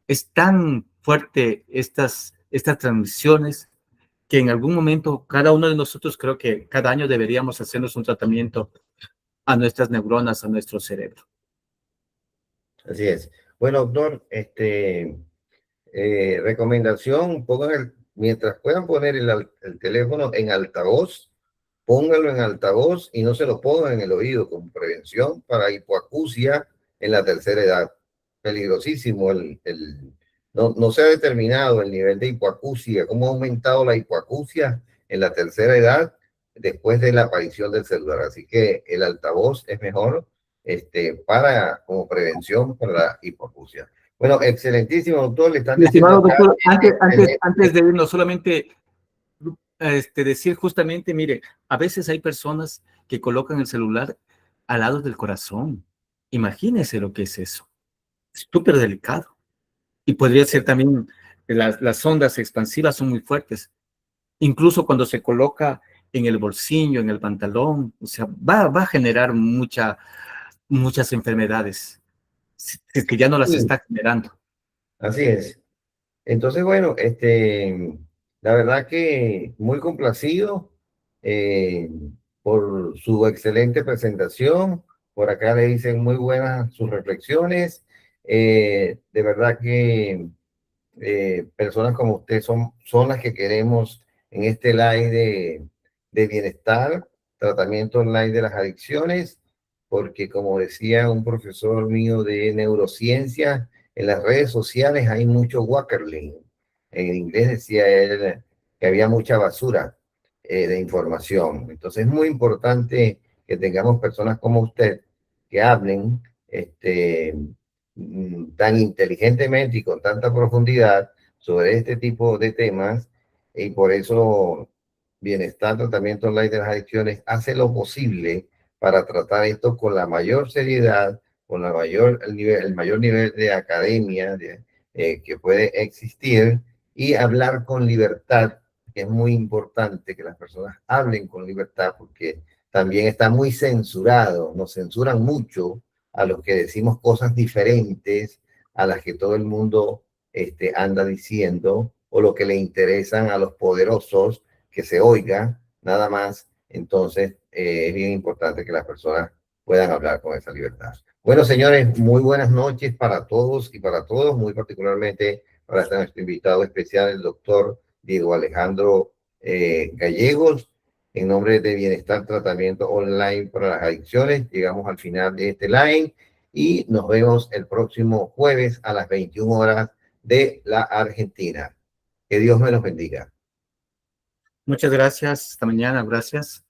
es tan fuerte estas transmisiones que en algún momento cada uno de nosotros creo que cada año deberíamos hacernos un tratamiento a nuestras neuronas, a nuestro cerebro. Así es. Bueno, doctor, recomendación, mientras puedan poner el teléfono en altavoz, póngalo en altavoz y no se lo pongan en el oído como prevención para hipoacusia en la tercera edad. Peligrosísimo. No se ha determinado el nivel de hipoacusia, cómo ha aumentado la hipoacusia en la tercera edad después de la aparición del celular. Así que el altavoz es mejor como prevención para la hipoacusia. Bueno, excelentísimo, doctor. Le están Mi diciendo estimado acá. doctor, antes de irnos, solamente decir justamente, mire, a veces hay personas que colocan el celular al lado del corazón. Imagínese lo que es eso. Es súper delicado. Y podría ser también, las ondas expansivas son muy fuertes. Incluso cuando se coloca en el bolsillo, en el pantalón, o sea, va a generar muchas enfermedades, si es que ya no las Sí, está generando. así es. Entonces, bueno, la verdad que muy complacido eh, por su excelente presentación. Por acá le dicen muy buenas sus reflexiones. De verdad que personas como usted son las que queremos en este live de bienestar, tratamiento online de las adicciones, porque como decía un profesor mío de neurociencia, en las redes sociales hay mucho Wackerling. En inglés decía él que había mucha basura de información. Entonces es muy importante que tengamos personas como usted que hablen tan inteligentemente y con tanta profundidad sobre este tipo de temas, y por eso Bienestar Tratamiento Online de las Adicciones hace lo posible para tratar esto con la mayor seriedad, con el mayor nivel de academia que puede existir, y hablar con libertad, que es muy importante que las personas hablen con libertad, porque también está muy censurado, nos censuran mucho a los que decimos cosas diferentes a las que todo el mundo anda diciendo, o lo que le interesan a los poderosos que se oiga, nada más. Entonces, es bien importante que las personas puedan hablar con esa libertad. Bueno, señores, muy buenas noches para todos y para todos, muy particularmente para nuestro invitado especial, el doctor Diego Alejandro Gallegos. En nombre de Bienestar Tratamiento Online para las Adicciones, llegamos al final de este live y nos vemos el próximo jueves a las 21 horas de la Argentina. Que Dios me los bendiga. Muchas gracias. Hasta mañana. Gracias.